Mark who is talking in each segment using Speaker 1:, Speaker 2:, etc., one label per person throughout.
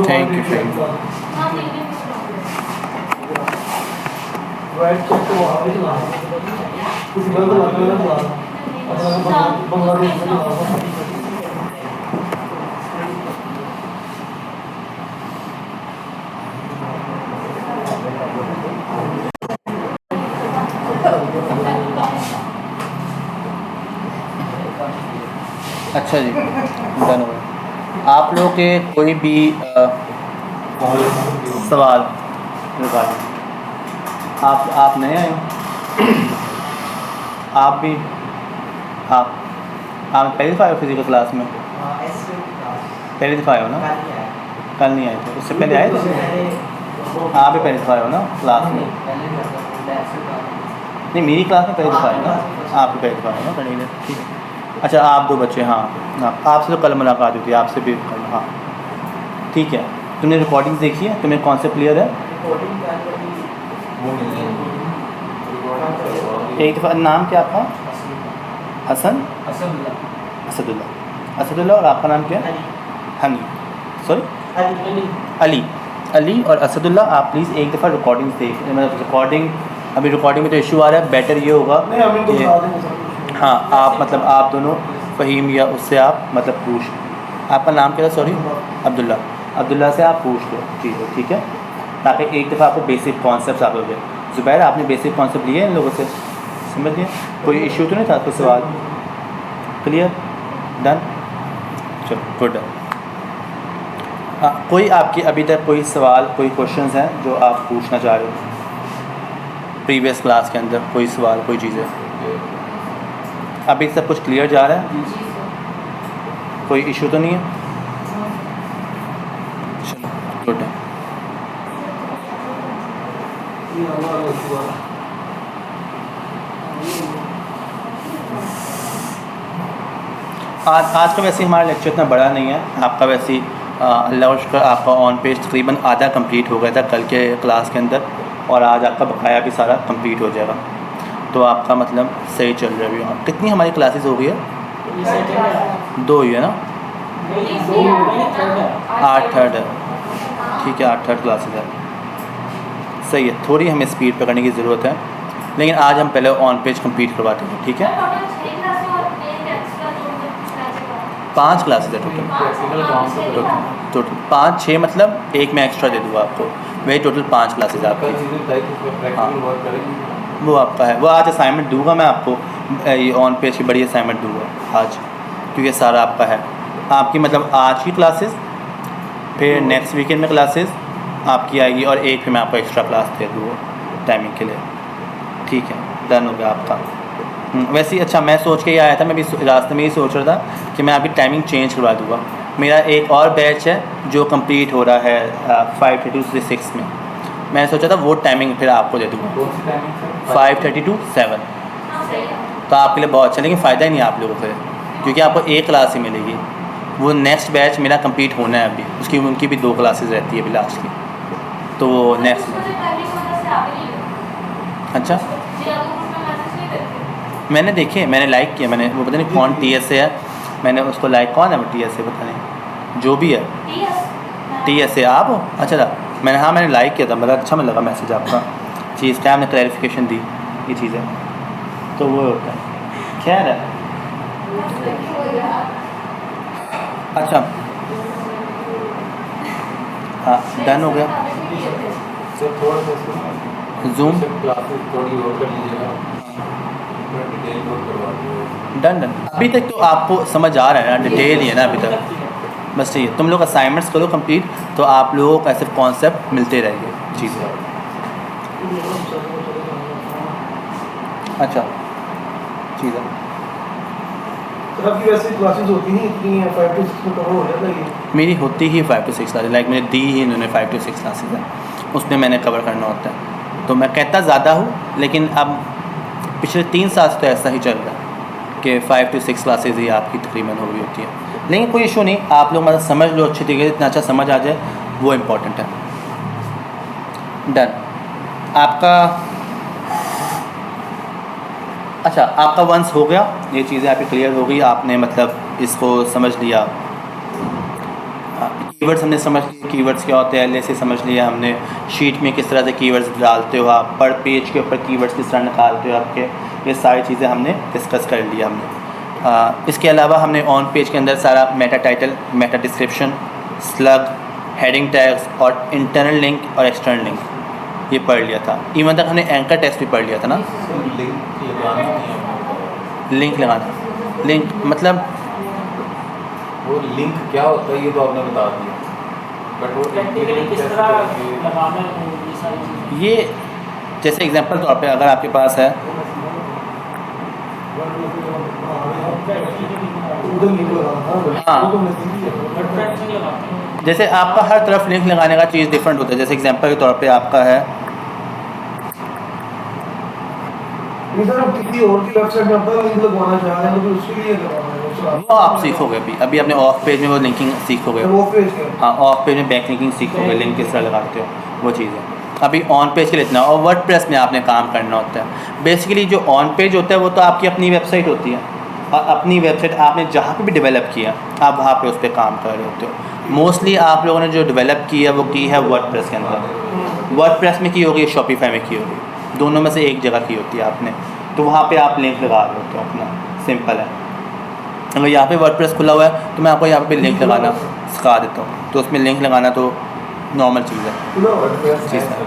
Speaker 1: Thank you thank you. अच्छा जी, done हो गया। आप लोगों के कोई भी सवाल रिगार्डिंग, आप नए आए हो? आप भी आप पहली दफ़ा आए हो फिजिकल क्लास में? पहली दफ़ा आए हो ना? कल नहीं आए थे, उससे पहले आए थे? आप भी पहली दफ़ा आए हो ना क्लास में? नहीं, मेरी क्लास में पहली दफ़ा आए ना, आप भी पहली दफ़ा आए ना पढ़ने के लिए, ठीक है। अच्छा, आप 2 बच्चे, हाँ आपसे तो कल मुलाकात हुई थी, आपसे भी कल, हाँ ठीक है। तुमने रिकॉर्डिंग्स देखी है? तुम्हें कॉन्सेप्ट क्लियर है? एक दफ़ा नाम क्या आपका? हसन असदुल्ला और आपका नाम क्या है? हनी, सॉरी अली और असदुल्ला। आप प्लीज़ एक दफ़ा रिकॉर्डिंग देख, मतलब रिकॉर्डिंग, अभी रिकॉर्डिंग में तो इशू आ रहा है, बेटर ये होगा कि हाँ आप मतलब आप दोनों फ़हीम या उससे आप मतलब पूछ, आपका नाम क्या था? सॉरी, अब्दुल्ला से आप पूछ लो चीज़ें, ठीक है, ताकि एक दफ़ा आपको बेसिक कॉन्सेप्ट आप लोग। ज़ुबैर, आपने बेसिक कॉन्सेप्ट लिए इन लोगों से, समझ लिए? कोई इशू तो नहीं था? कोई सवाल? क्लियर, डन, चलो गुड। कोई आपकी अभी तक कोई सवाल, कोई क्वेश्चंस हैं जो आप पूछना चाह रहे हो प्रीवियस क्लास के अंदर? कोई सवाल, कोई चीज़ें? अभी सब कुछ क्लियर जा रहा है? कोई इशू तो नहीं है? चलो गुड है। आज का वैसे हमारा लेक्चर इतना बड़ा नहीं है, आपका वैसे ही अल्लाह का शुक्र आपका ऑन पेज तकरीबन आधा कंप्लीट हो गया था कल के क्लास के अंदर, और आज आपका बकाया भी सारा कंप्लीट हो जाएगा, तो आपका मतलब सही चल रहा है अभी। हाँ, कितनी हमारी क्लासेस हो गई है? 2 ही है ना? 8 थर्ड है, ठीक है, 8 थर्ड क्लासेस है, सही है। थोड़ी हमें स्पीड पकड़ने की ज़रूरत है, लेकिन आज हम पहले ऑन पेज कंप्लीट करवाते हैं, ठीक है। 5 क्लासेस है टोटल 5 6 मतलब एक मैं एक्स्ट्रा दे दूँगा आपको, वही टोटल 5 क्लासेस आपकी। हाँ, वो आपका है, वो आज असाइनमेंट दूंगा मैं आपको, ये ऑन पेज की बड़ी असाइनमेंट दूंगा आज, क्योंकि सारा आपका है। आपकी मतलब आज की क्लासेस, फिर नेक्स्ट वीकेंड में क्लासेस आपकी आएगी, और एक फिर मैं आपको एक्स्ट्रा क्लास दे दूँगा टाइमिंग के लिए, ठीक है, डन हो गया आपका। वैसे ही अच्छा, मैं सोच के ही आया था, मैं भी रास्ते में ही सोच रहा था कि मैं आपकी टाइमिंग चेंज करवा दूँगा। मेरा एक और बैच है जो कंप्लीट हो रहा है 5:30 से 6 में, मैं सोचा था वो टाइमिंग फिर आपको दे दूँगा 5:30 to 7, तो आपके लिए बहुत अच्छा, लेकिन फ़ायदा ही नहीं है आप लोगों को, क्योंकि आपको एक क्लास ही मिलेगी। वो नेक्स्ट बैच मेरा कंप्लीट होना है अभी, उसकी उनकी भी 2 क्लासेस रहती है अभी लास्ट की, तो वो नेक्स्ट। अच्छा, मैंने देखे, मैंने लाइक किया, मैंने वो पता नहीं कौन TS से है, मैंने उसको लाइक, कौन है वो TS से, पता नहीं, जो भी है TS से आप हो? अच्छा, मैंने, हाँ मैंने लाइक किया था, मतलब अच्छा मैं लगा मैसेज आपका, चीज़ क्या आपने क्लैरिफिकेशन दी, ये चीज़ है, तो वो होता है, खैर है। अच्छा, हाँ डन हो गया। जूम डन, अभी तक तो आपको समझ आ रहा है ना, डिटेल ही है ना अभी तक, बस ठीक है। तुम लोग असाइनमेंट्स करो कंप्लीट, तो आप लोगों को ऐसे कॉन्सेप्ट मिलते रहेंगे चीज़ें। अच्छा, ठीक है।
Speaker 2: आपकी वैसे क्लासेस होती नहीं इतनी, 5 to 6 में कवर हो जाता है?
Speaker 1: मेरी होती ही 5 to 6 क्लासेस, लाइक मैंने दी ही इन्होंने 5 to 6 क्लासेस है, उसमें मैंने कवर करना होता है, तो मैं कहता ज़्यादा हूँ, लेकिन अब पिछले 3 साल से तो ऐसा ही चल रहा है कि 5 to 6 क्लासेस ही आपकी तकरीबन हो रही होती है, लेकिन कोई इशू नहीं, आप लोग मतलब समझ लो अच्छी तरीके से, इतना अच्छा समझ आ जाए वो इम्पोर्टेंट है। डन, आपका अच्छा, आपका वंस हो गया, ये चीज़ें आपकी क्लियर हो गई, आपने मतलब इसको समझ लिया, कीवर्ड्स हमने समझ लिए, कीवर्ड्स क्या होते हैं पहले से समझ लिया हमने, शीट में किस तरह से कीवर्ड्स डालते हो आप, पर पेज के ऊपर कीवर्ड्स किस तरह निकालते हो आपके, ये सारी चीज़ें हमने डिस्कस कर लिया हमने। इसके अलावा हमने ऑन पेज के अंदर सारा Meta title, Meta description, slug, heading tags और इंटरनल लिंक और एक्सटर्नल लिंक ये पढ़ लिया था। इवन तक हमने एंकर टेक्स्ट भी पढ़ लिया था ना। लिंक लगाना, लिंक मतलब
Speaker 3: वो लिंक क्या होता है ये तो आपने बता दिया, बट वो
Speaker 4: प्रैक्टिकली किस तरह लगाना है ये सारी चीज़ें।
Speaker 1: ये जैसे एग्जांपल तौर पे अगर आपके पास है
Speaker 2: उधर लिंक लगाना,
Speaker 1: हाँ।
Speaker 2: वो तो हमने सीख लिया।
Speaker 4: वर्डप्रेस में लगाते हैं।
Speaker 1: जैसे आपका हर तरफ लिंक लगाने का चीज़ डिफरेंट होता है। जैसे एग्जांपल के तौर पे आपका है
Speaker 2: नहीं सर, अब किसी और की वेबसाइट में अपना लिंक लगवाना चाह रहे हैं तो उसके लिए करवाना है
Speaker 1: वो आप सीखोगे अभी अभी अपने ऑफ पेज में वो लिंकिंग सीखोगे।
Speaker 2: वो पेज के
Speaker 1: हाँ, ऑफ पेज में बैक लिंकिंग सीखोगे, लिंक किस तरह लगाते हो वो चीज़ें। अभी ऑन पेज के लिए इतना, और वर्डप्रेस में आपने काम करना होता है। बेसिकली जो ऑन पेज होता है वो तो आपकी अपनी वेबसाइट होती है, और अपनी वेबसाइट आपने जहाँ पे भी डेवलप किया आप वहाँ पे उस पर काम कर रहे होते हो। मोस्टली आप लोगों ने जो डेवलप की है वो की है वर्डप्रेस के अंदर। वर्डप्रेस में की होगी, शॉपिफाई में की होगी, दोनों में से एक जगह की होती है आपने, तो वहाँ पे आप लिंक लगा रहे होते हो अपना। सिंपल है। अगर यहाँ पे वर्डप्रेस खुला हुआ है तो मैं आपको यहाँ पे लिंक लगाना सिखा देता हूँ। तो उसमें लिंक लगाना तो नॉर्मल चीज़ है,
Speaker 2: खुला वर्डप्रेस
Speaker 1: चीज़ है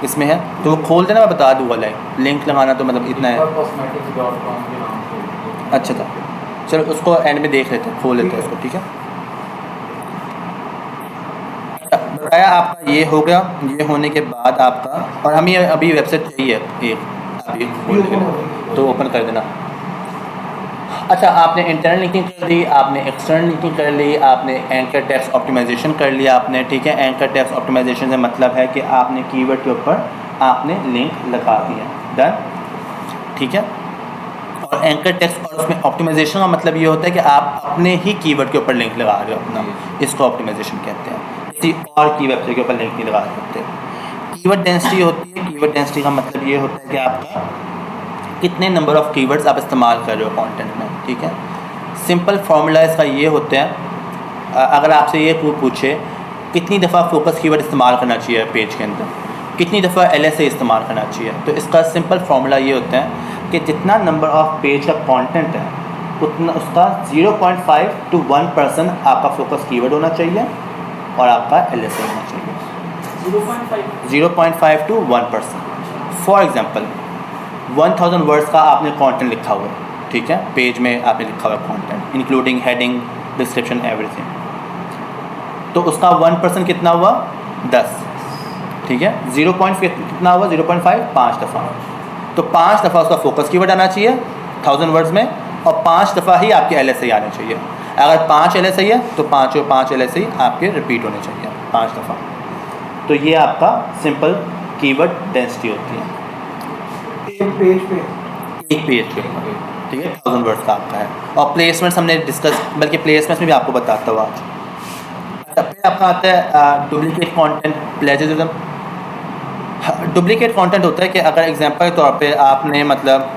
Speaker 1: इसमें है, तो वो खोल देना, मैं बता दूँगा। लाइक लिंक लगाना तो मतलब इतना है।
Speaker 3: cosmetics.com के नाम से।
Speaker 1: अच्छा था, चलो उसको एंड में देख लेते हैं, खोल लेते हैं उसको, ठीक है। बताया आपका ये हो गया। ये होने के बाद आपका, और हमें अभी वेबसाइट चाहिए एक अभी खोल के, तो ओपन कर देना। अच्छा, आपने इंटरनल लिंकिंग कर ली, आपने एक्सटर्नल लिंकिंग कर ली, आपने एंकर टेक्स्ट ऑप्टिमाइजेशन कर लिया आपने, ठीक है। एंकर टेक्स्ट ऑप्टिमाइजेशन से मतलब है कि आपने कीवर्ड के ऊपर आपने लिंक लगा दिया, डन, ठीक है। और एंकर टेक्स्ट और उसमें ऑप्टिमाइजेशन का मतलब ये होता है कि आप अपने ही कीवर्ड के ऊपर लिंक लगा रहे हो अपना, इसको ऑप्टिमाइजेशन कहते हैं। किसी और की वेबसाइट के ऊपर लिंक नहीं लगा सकते। कीवर्ड डेंसिटी होती है। कीवर्ड डेंसिटी का मतलब ये होता है कि आपका कितने नंबर ऑफ़ कीवर्ड्स आप इस्तेमाल कर रहे हो कंटेंट में, ठीक है। सिंपल फार्मूला इसका ये होता है, अगर आपसे ये पूछे कितनी दफ़ा फोकस कीवर्ड इस्तेमाल करना चाहिए पेज के अंदर, कितनी दफ़ा LSA इस्तेमाल करना चाहिए, तो इसका सिंपल फार्मूला ये होता है कि जितना नंबर ऑफ़ पेज का कंटेंट है उतना उसका 0.5 to 1% आपका फोकस कीवर्ड होना चाहिए और आपका LSA होना चाहिए
Speaker 4: 0.5
Speaker 1: 0.5 to 1%। फॉर एग्ज़ाम्पल 1000 वर्ड्स का आपने कंटेंट लिखा हुआ है, ठीक है, पेज में आपने लिखा हुआ है content including heading, description, everything, तो उसका 1% कितना हुआ 10, ठीक है। 0.5 कितना हुआ 0.5 5 दफ़ा, तो 5 दफ़ा उसका फोकस कीवर्ड आना चाहिए 1000 वर्ड्स में, और 5 दफ़ा ही आपके LSA आने चाहिए। अगर 5 LSA है तो 5 LSA आपके रिपीट होने चाहिए 5 दफ़ा। तो ये आपका सिंपल कीवर्ड डेंसिटी होती है
Speaker 2: एक पेज पे।
Speaker 1: एक पेज पे, ठीक है, 1000 वर्ड्स का आपका है। और प्लेसमेंट्स हमने डिस्कस, बल्कि प्लेसमेंट्स में भी आपको बताता हूँ आज। फिर आपका आता है duplicate content, plagiarism. Duplicate content होता है कि अगर एग्जांपल के तौर पे आपने मतलब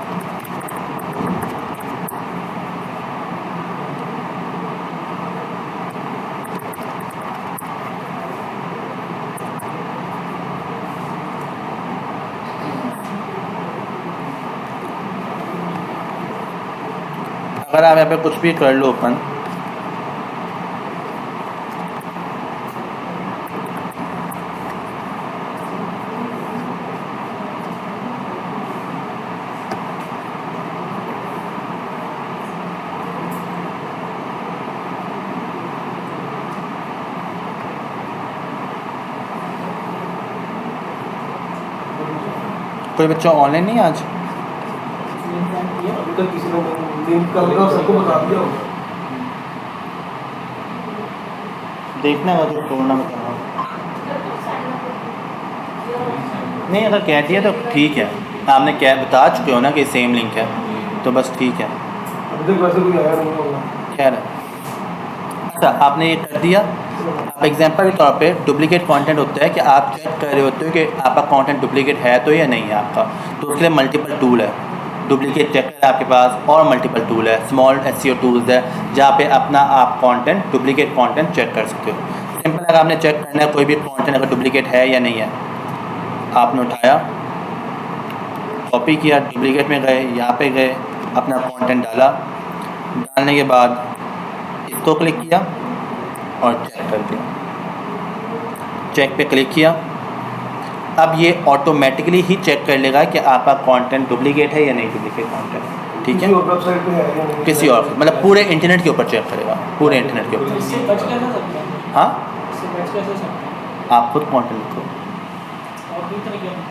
Speaker 1: अगर आप यहाँ पे कुछ भी कर लो ओपन, कोई बच्चा ऑनलाइन नहीं आज?
Speaker 2: अभी तक किसी ने लिंक कर दिया, सबको बता दिया होगा।
Speaker 1: देखना होगा तो तोड़ना मत करना। नहीं, अगर कह दिया तो ठीक है, आपने क्या बता चुके हो ना कि सेम लिंक है, तो बस ठीक है,
Speaker 2: अभी तक वैसे कोई आया नहीं होगा।
Speaker 1: खैर है। अच्छा, आपने ये कर दिया। अब एग्जांपल के तौर पे डुप्लीकेट कंटेंट होता है कि आप चेक कर रहे होते हो कि आपका कंटेंट डुप्लीकेट है तो या नहीं है आपका, तो उसके लिए मल्टीपल टूल है। डुप्लीकेट चेकर है आपके पास, और मल्टीपल टूल है, स्मॉल एसईओ टूल्स है जहाँ पे अपना आप कंटेंट डुप्लीकेट कंटेंट चेक कर सकते हो। सिंपल अगर आपने चेक करना है कोई भी कंटेंट अगर डुप्लीकेट है या नहीं है, आपने उठाया, कॉपी किया, डुप्लीकेट में गए, यहाँ पे गए, अपना कंटेंट डाला, डालने के बाद इसको क्लिक किया और चेक कर दिया, चेक पे क्लिक किया। अब ये ऑटोमेटिकली ही चेक कर लेगा कि आपका कंटेंट डुप्लीकेट है या नहीं डुप्लीकेट कंटेंट, ठीक
Speaker 2: किसी
Speaker 1: है।
Speaker 2: और वेबसाइट पे है या नहीं?
Speaker 1: किसी और मतलब पूरे इंटरनेट के ऊपर चेक करेगा, पूरे इंटरनेट के ऊपर।
Speaker 4: इससे बच कैसे सकते हैं?
Speaker 1: हाँ,
Speaker 4: इससे बच कैसे सकते हैं?
Speaker 1: आप खुद कंटेंट लिखो,
Speaker 4: और भी तरीके हैं।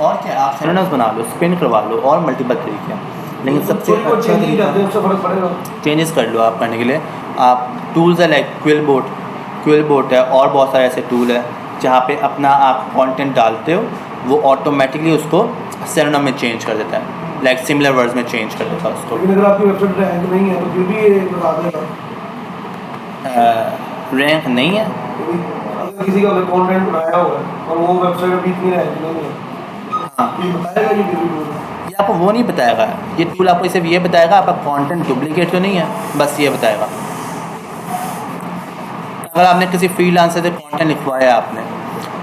Speaker 1: और क्या, आप सिनोनिम्स बना लो, स्पिन करवा लो, और मल्टीपल तरीके हैं, लेकिन सबसे
Speaker 2: थोड़ी बहुत
Speaker 1: अच्छा
Speaker 2: चेंजिंग करते हैं, उससे फर्क पड़ेगा।
Speaker 1: चेंजेस कर लो आप करने के लिए। आप टूल्स है लाइक क्विलबोट है, और बहुत सारे ऐसे टूल है जहाँ पे अपना आप कंटेंट डालते हो, वो ऑटोमेटिकली उसको सिनोनिम में चेंज कर देता है, लाइक सिमिलर वर्ड्स में चेंज कर देता है उसको।
Speaker 2: लेकिन अगर आपकी वेबसाइट रैंक नहीं है तो फिर भी ये बता देगा।
Speaker 1: रैंक नहीं है,
Speaker 2: अगर किसी का कंटेंट बनाया हुआ है और वो वेबसाइट अभी इतनी रैंक नहीं है,
Speaker 1: हाँ,
Speaker 2: ये बताएगा ये किसी टूल है।
Speaker 1: ये आपको वो नहीं बताएगा, ये टूल आपको सिर्फ ये बताएगा आपका कंटेंट डुप्लीकेट तो नहीं है, बस ये बताएगा। अगर आपने किसी फ्रीलांसर से कंटेंट लिखवाया आपने,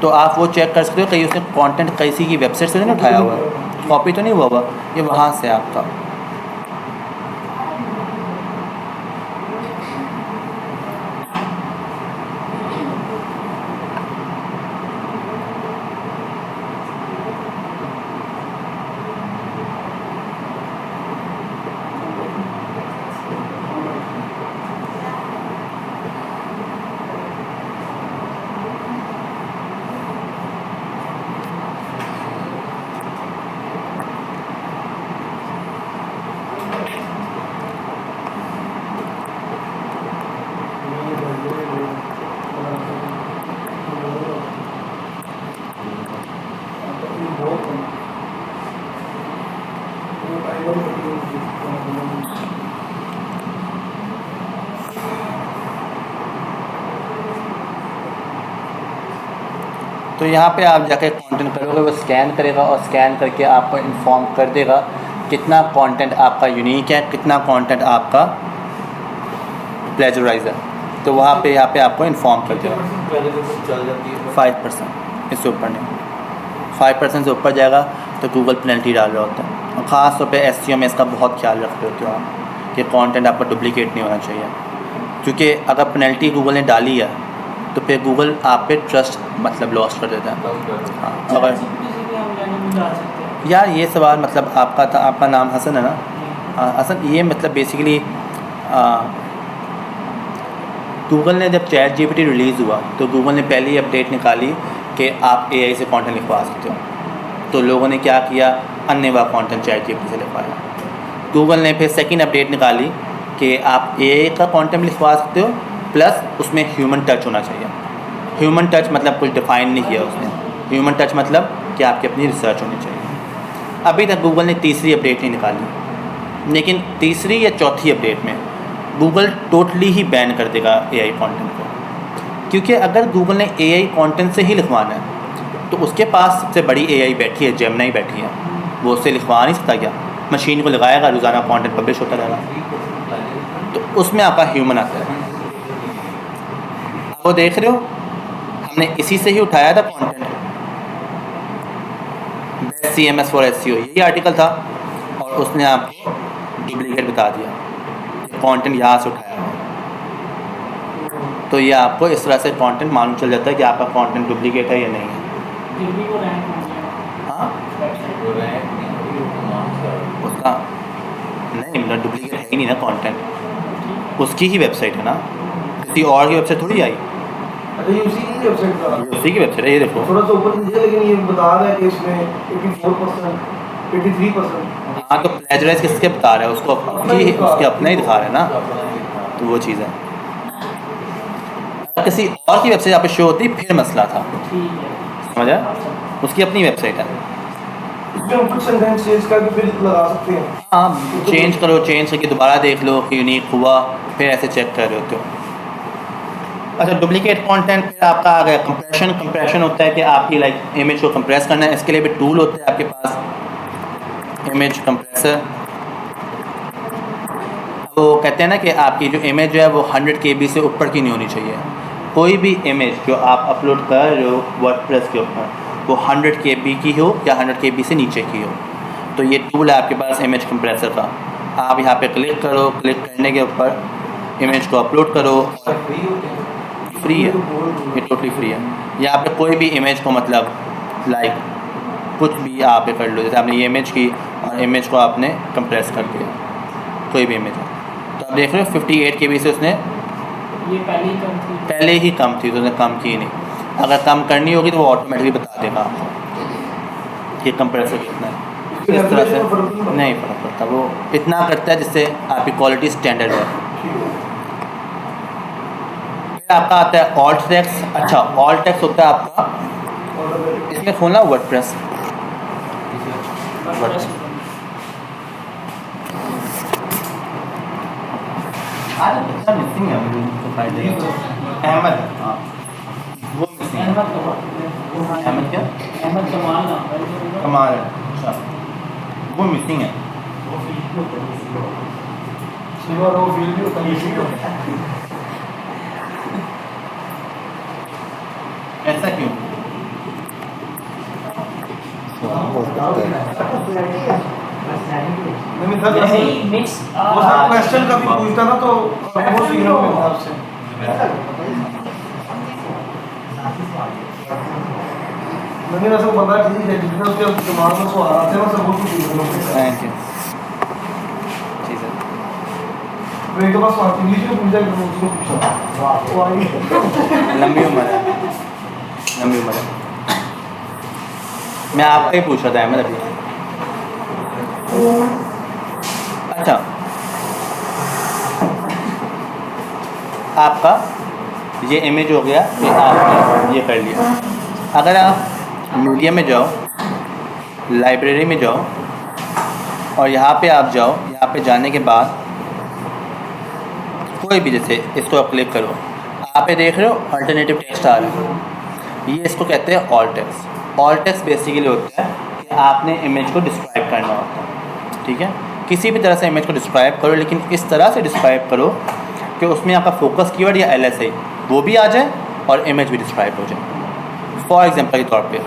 Speaker 1: तो आप वो चेक कर सकते हो कहीं उसने कंटेंट किसी की वेबसाइट से नहीं उठाया हुआ है, कॉपी तो नहीं हुआ हुआ, ये वहाँ से आपका। तो यहाँ पे आप जाके कंटेंट करोगे, वो स्कैन करेगा और स्कैन करके आपको इन्फॉर्म कर देगा कितना कंटेंट आपका यूनिक है, कितना कंटेंट आपका प्लेजराइज है। तो वहाँ पे यहाँ पे आपको इन्फॉर्म कर देगा।
Speaker 3: चल जाती है
Speaker 1: 5%, इससे ऊपर नहीं, 5% से ऊपर जाएगा तो गूगल पेनल्टी डाल रहा होता है। और ख़ास तौर पे एसईओ में इसका बहुत ख्याल रख रहे होते हो आप कि कंटेंट आपका डुप्लीकेट नहीं होना चाहिए, क्योंकि अगर पेनल्टी गूगल ने डाली है तो फिर गूगल आप पे ट्रस्ट मतलब लॉस कर देता है। हाँ, अगर
Speaker 4: किसी भी हम लेने में डाल सकते हैं।
Speaker 1: यार ये सवाल मतलब आपका था, आपका नाम हसन है ना? हाँ, हसन, ये मतलब बेसिकली गूगल ने जब चैट जीपीटी रिलीज़ हुआ तो गूगल ने पहली अपडेट निकाली कि आप एआई से कंटेंट लिखवा सकते हो। तो लोगों ने क्या किया, अन्यवा कंटेंट चैट जीपीटी से लिखवाया। गूगल ने फिर सेकंड अपडेट निकाली कि आप एआई का कंटेंट लिखवा सकते हो, प्लस उसमें ह्यूमन टच होना चाहिए। ह्यूमन टच मतलब कुछ डिफ़ाइन नहीं किया उसने। ह्यूमन टच मतलब कि आपकी अपनी रिसर्च होनी चाहिए। अभी तक गूगल ने तीसरी अपडेट नहीं निकाली, लेकिन तीसरी या चौथी अपडेट में गूगल टोटली ही बैन कर देगा एआई कंटेंट को, क्योंकि अगर गूगल ने एआई कंटेंट से ही लिखवाना है तो उसके पास सबसे बड़ी एआई बैठी है, जेमिनी बैठी है, वो उससे लिखवा नहीं सकता क्या? मशीन को लगाएगा, रोज़ाना कंटेंट पब्लिश होता रहेगा, तो उसमें आपका ह्यूमन आता है। वो देख रहे हो, हमने इसी से ही उठाया था content, best CMS for SEO, यही आर्टिकल था, और उसने आपको डुप्लीकेट बता दिया, कंटेंट यहाँ से उठाया है। तो ये आपको इस तरह से कंटेंट मालूम चल जाता है कि आपका कंटेंट डुप्लीकेट है या नहीं है।
Speaker 4: फिर भी वो रैंक हो गया
Speaker 1: हाँ,
Speaker 4: वेबसाइट।
Speaker 1: उसका नहीं मतलब डुप्लीकेट है ही नहीं ना कंटेंट, उसकी ही वेबसाइट है ना, किसी और की वेबसाइट थोड़ी आई,
Speaker 2: अच्छा, ये उसी की वेबसाइट का
Speaker 1: उसी की वेबसाइट है। ये देखो,
Speaker 2: थोड़ा सा ऊपर नीचे, लेकिन ये बता रहा है कि इसमें 84%, 83%।
Speaker 1: हाँ, तो प्लेजराइज किसके बता रहा है, उसको उसके अपना ही दिखा रहा है ना, तो वो चीज़ है। अगर किसी और की वेबसाइट यहाँ पे शो होती फिर मसला था,
Speaker 4: ठीक है,
Speaker 1: समझ आया? उसकी अपनी वेबसाइट है।
Speaker 2: इसमें हम कुछ सेंटेंस चेंज करके फिर लगा सकते हैं।
Speaker 1: हाँ, चेंज करो, चेंज करके दोबारा देख लो कि यूनिक हुआ, फिर ऐसे चेक कर रहे होते हो। अच्छा, डुप्लीकेट कंटेंट फिर आपका आ गया कंप्रेशन। कंप्रेशन होता है कि आपकी लाइक इमेज को कंप्रेस करना है, इसके लिए भी टूल होते हैं आपके पास। इमेज कंप्रेसर, वो कहते हैं ना कि आपकी जो इमेज जो है वो 100 KB से ऊपर की नहीं होनी चाहिए। कोई भी इमेज जो आप अपलोड कर रहे हो वर्डप्रेस के ऊपर वो 100 KB की हो या 100 KB से नीचे की हो। तो ये टूल है आपके पास इमेज कंप्रेसर का, आप यहाँ पे क्लिक करो, क्लिक करने के ऊपर इमेज को अपलोड करो।
Speaker 3: फ्री होते हैं?
Speaker 1: फ्री है, ये टोटली फ्री है। यहाँ पे कोई भी इमेज को मतलब लाइक कुछ भी आप कर लो, जैसे आपने ये इमेज की और इमेज को आपने कंप्रेस कर दिया, कोई भी इमेज है। तो आप देख रहे हो 58 KB से उसने
Speaker 4: ये पहले ही कम थी।
Speaker 1: तो उसने कम की नहीं। अगर कम करनी होगी तो वो ऑटोमेटिकली बता देगा आपको कि कंप्रेसर कितना है। इस तरह से नहीं फ़र्क पड़ता, वो इतना करता है जिससे आपकी क्वालिटी स्टैंडर्ड है। फिर आपका आता है ऑल्ट टेक्स्ट। अच्छा, ऑल्ट टेक्स्ट होता है आपका, इसमें खोलना वर्डप्रेस। आज बच्चा मिसिंग है अहमद, हाँ वो मिसिंग है। अहमद क्या?
Speaker 4: अहमद कमाल नाम है।
Speaker 1: कमाल है, अच्छा वो मिसिंग है।
Speaker 2: सिल्वर वो फील्ड भी होता है।
Speaker 1: ऐसा क्यों?
Speaker 2: नहीं सर,
Speaker 4: नहीं मिक्स
Speaker 2: वो सर क्वेश्चन कभी पूछता ना तो वो सीखना पड़ता आपसे। नहीं वैसे वो बंदा ठीक है, जितना उसके दिमाग में सवाल आते हैं ना सर वो कुछ सीखना पड़ता है।
Speaker 1: Thank you. ठीक है,
Speaker 2: तो एक बार स्वाति इंग्लिश में पूछा तो उसको पूछा, वाह वो आई
Speaker 1: लंबी उम्र है, लंबी उम्र है। मैं आपका ही पूछ रहा था अहमद अभी। अच्छा, आपका ये इमेज हो गया, ये आपने ये कर लिया। अगर आप मीडिया में जाओ, लाइब्रेरी में जाओ और यहाँ पे आप जाओ, यहाँ पे जाने के बाद कोई भी, जैसे इसको आप क्लिक करो, आप ये देख रहे हो अल्टरनेटिव टेक्स्ट आ रहा है, ये इसको कहते हैं alt text. Alt text basically होता है कि आपने इमेज को डिस्क्राइब करना होता है, ठीक है। किसी भी तरह से इमेज को डिस्क्राइब करो, लेकिन इस तरह से डिस्क्राइब करो कि उसमें आपका फोकस कीवर्ड या LSI वो भी आ जाए और इमेज भी डिस्क्राइब हो जाए। फॉर एग्जांपल के तौर पे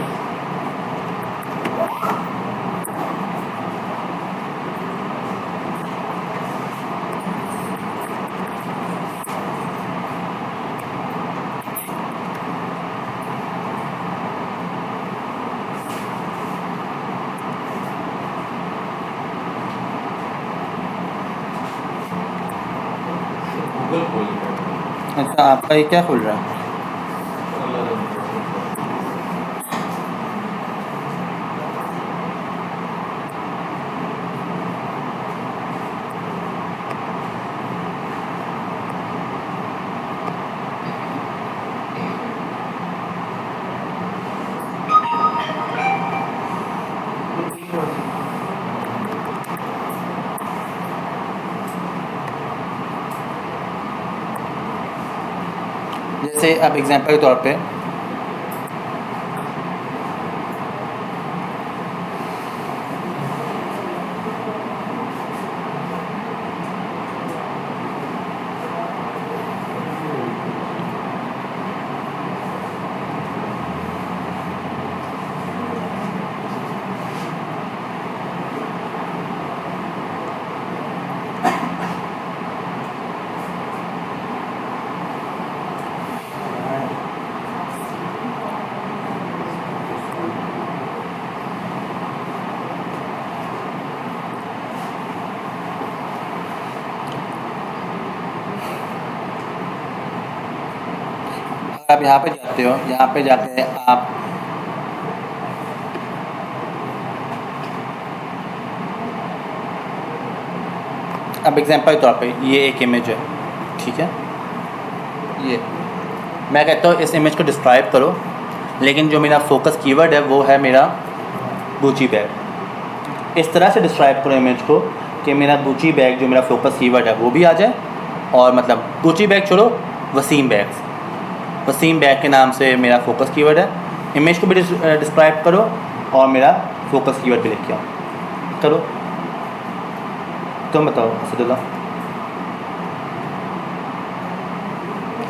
Speaker 3: गूगल खोल के
Speaker 1: अच्छा, आपका ये क्या खुल रहा है? जैसे अब एग्जांपल के तौर पे आप यहाँ पे जाते हो, यहाँ पे जाके आप अब एग्जांपल के तौर पे ये एक इमेज है, ठीक है। ये मैं कहता हूँ इस इमेज को डिस्क्राइब करो, लेकिन जो मेरा फोकस कीवर्ड है वो है मेरा गुची बैग। इस तरह से डिस्क्राइब करो इमेज को कि मेरा गुची बैग जो मेरा फोकस कीवर्ड है वो भी आ जाए, और मतलब गुची बैग छोड़ो, वसीम बैग्स, वसीम बैग के नाम से मेरा फोकस कीवर्ड है। इमेज को भी डिस्क्राइब करो और मेरा फोकस कीवर्ड भी लिख के आओ। करो, तुम बताओ असदुल्ला,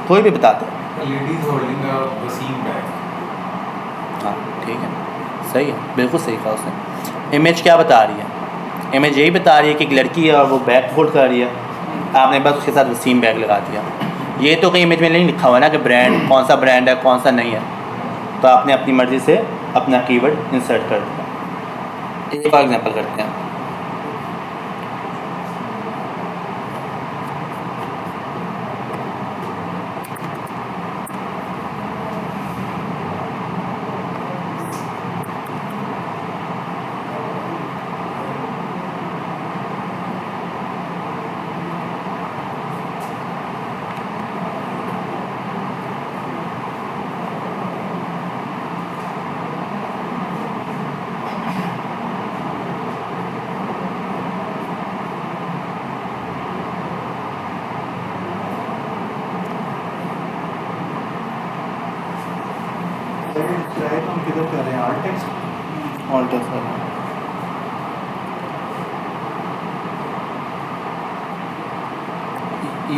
Speaker 1: कोई भी बता दो।
Speaker 3: लेडीज होल्डिंग अ वसीम बैग।
Speaker 1: हाँ ठीक है, सही है, बिल्कुल सही कहा उसने। इमेज क्या बता रही है? इमेज यही बता रही है कि एक लड़की है और वो बैग होल्ड कर रही है, आपने बस उसके साथ वसीम बैग लगा दिया। ये तो कहीं इमेज में नहीं लिखा हुआ ना कि ब्रांड कौन सा ब्रांड है कौन सा नहीं है, तो आपने अपनी मर्ज़ी से अपना कीवर्ड इंसर्ट कर दिया। एक और एग्जांपल करते हैं।
Speaker 2: हम किधर कर रहे हैं? Art text.
Speaker 1: ऑल टेक्स्ट है।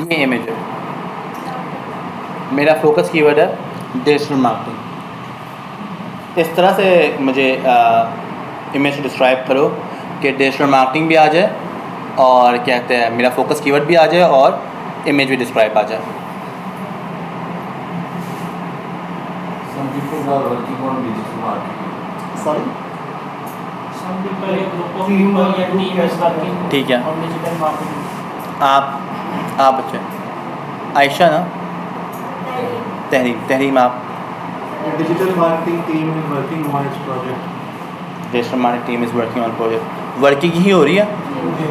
Speaker 1: ये इमेज है, मेरा फोकस कीवर्ड है डिजिटल मार्केटिंग। इस तरह से मुझे इमेज डिस्क्राइब करो कि डिजिटल मार्केटिंग भी आ जाए और क्या कहते हैं मेरा फोकस कीवर्ड भी आ जाए और इमेज भी डिस्क्राइब आ जाए।
Speaker 3: Some people are working on digital marketing.
Speaker 1: Sorry,
Speaker 4: Some people, a group of people, a team is working
Speaker 1: ठीक है।
Speaker 4: on digital marketing.
Speaker 1: आप बच्चे आयशा ना, तहरीम आप
Speaker 2: digital marketing team is working on its project.
Speaker 1: Digital marketing team is working on project. Working ही हो रही है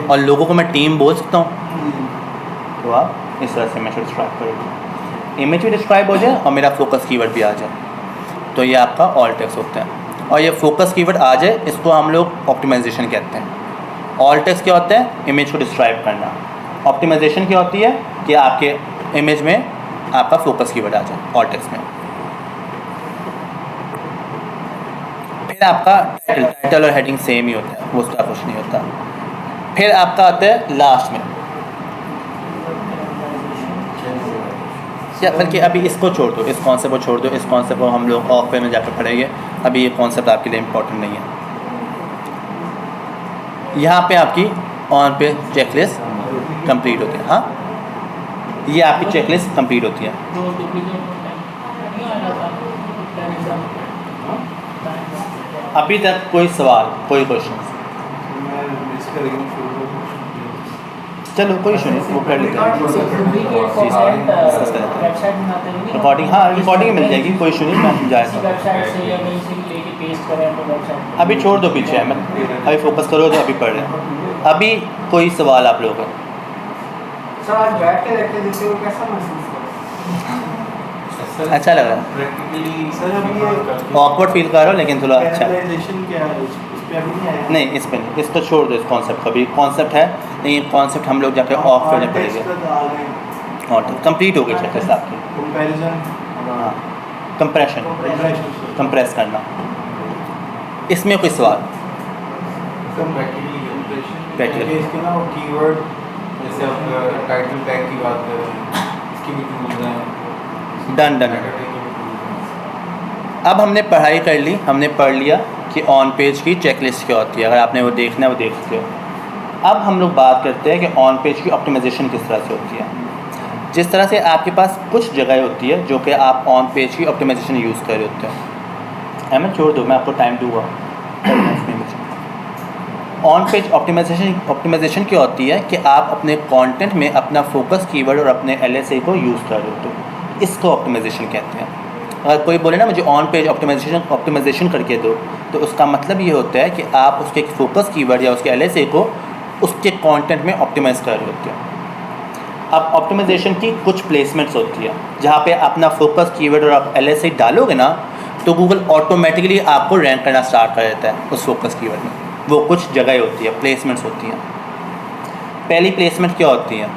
Speaker 1: और लोगों को मैं टीम बोल सकता हूँ, तो आप इस तरह से इमेज डिस्क्राइब करोगे, इमेज भी डिस्क्राइब हो जाए और मेरा फोकस कीवर्ड भी आ जाए, तो ये आपका ऑल टेक्स्ट होता है। और ये फोकस कीवर्ड आ जाए इसको हम लोग ऑप्टिमाइजेशन कहते हैं। ऑल टेक्स्ट क्या होता है? इमेज को डिस्क्राइब करना। ऑप्टिमाइजेशन क्या होती है कि आपके इमेज में आपका फोकस कीवर्ड आ जाए ऑल टेक्स्ट में। फिर आपका टाइटल और हेडिंग सेम ही होता है, वो उसका कुछ नहीं होता। फिर आपका आता है लास्ट में, या बल्कि अभी इसको छोड़ दो, इस कॉन्सेप्ट को छोड़ दो, इस कॉन्सेप्ट को हम लोग ऑफ में जाकर पढ़ेंगे, अभी ये कॉन्सेप्ट आपके लिए इम्पोर्टेंट नहीं है। यहाँ पे आपकी ऑन पे चेकलिस्ट कंप्लीट होती है। हाँ, ये आपकी चेकलिस्ट कंप्लीट होती है।
Speaker 4: जो डुप्लीकेट होता है नहीं आ जाता प्लान एग्जाम।
Speaker 1: अभी तक कोई सवाल, कोई क्वेश्चन?
Speaker 2: मैं इसका रिव्यू शुरू करूँ।
Speaker 1: चलो कोई इशू नहीं, वो कर लेते हैं।
Speaker 4: डुप्लीकेट कंटेंट वेबसाइट बनाते हैं
Speaker 1: रिकॉर्डिंग, हाँ रिकॉर्डिंग मिल जाएगी, कोई इशू नहीं, मैं जाए
Speaker 4: किसी वेबसाइट से या कहीं से लेके पेस्ट करें तो वेबसाइट
Speaker 1: अभी छोड़ दो पीछे, मैं अभी फोकस करो तो अभी पढ़ रहे हैं। अभी कोई सवाल आप लोगों का?
Speaker 5: सर आज बैठ के देखते देखते वो कैसा महसूस
Speaker 1: अच्छा लग रहा है?
Speaker 3: प्रैक्टिकली
Speaker 2: सर अभी ये
Speaker 1: ऑकवर्ड फील कर रहा हूँ लेकिन थोड़ा अच्छा
Speaker 2: कैटेगराइजेशन क्या है? इस पे अभी नहीं आया।
Speaker 1: नहीं, इस पे नहीं, इसको छोड़ दो, इस कॉन्सेप्ट का भी कॉन्सेप्ट है लेकिन कॉन्सेप्ट हम लोग जाके ऑफ करने पड़ेंगे। और कंप्लीट हो गई चेकलिस्ट आपकी।
Speaker 2: कंपैरिजन,
Speaker 1: हाँ, कंप्रेशन, कंप्रेस करना। इसमें कोई सवाल?
Speaker 3: प्रैक्टिकली इसके ना वो कीवर्ड, जैसे आप टाइटल टैग की बात कर रहे हैं, इसकी भी टूल्स हैं।
Speaker 1: Done done. अब हमने पढ़ाई कर ली, हमने पढ़ लिया कि ऑन पेज की चेकलिस्ट क्या होती है। अगर आपने वो देखना है वो देख सकते हो। अब हम लोग बात करते हैं कि ऑन पेज की ऑप्टिमाइजेशन किस तरह से होती है। जिस तरह से आपके पास कुछ जगह होती है जो कि आप ऑन पेज की ऑप्टिमाइजेशन यूज़ कर रहे होते हैं। अहमद छोड़ दो, मैं आपको टाइम दूँगा। ऑन पेज ऑप्टिमाइजेशन क्या होती है कि आप अपने कंटेंट में अपना फोकस कीवर्ड और अपने LSA को यूज़ कर रहे होते हो, इसको ऑप्टिमाइजेशन कहते हैं। अगर कोई बोले ना मुझे ऑन पेज ऑप्टिमाइजेशन करके दो, तो उसका मतलब ये होता है कि आप उसके फोकस कीवर्ड या उसके LSA को उसके कंटेंट में ऑप्टिमाइज़ कर रहे होते हैं। अब ऑप्टिमाइजेशन की कुछ प्लेसमेंट्स होती है जहाँ पे अपना फोकस कीवर्ड और आप LSA डालोगे ना, तो गूगल ऑटोमेटिकली आपको रैंक करना स्टार्ट कर देता है उस फोकस कीवर्ड में। वो कुछ जगह होती है, प्लेसमेंट्स होती हैं। पहली प्लेसमेंट क्या होती है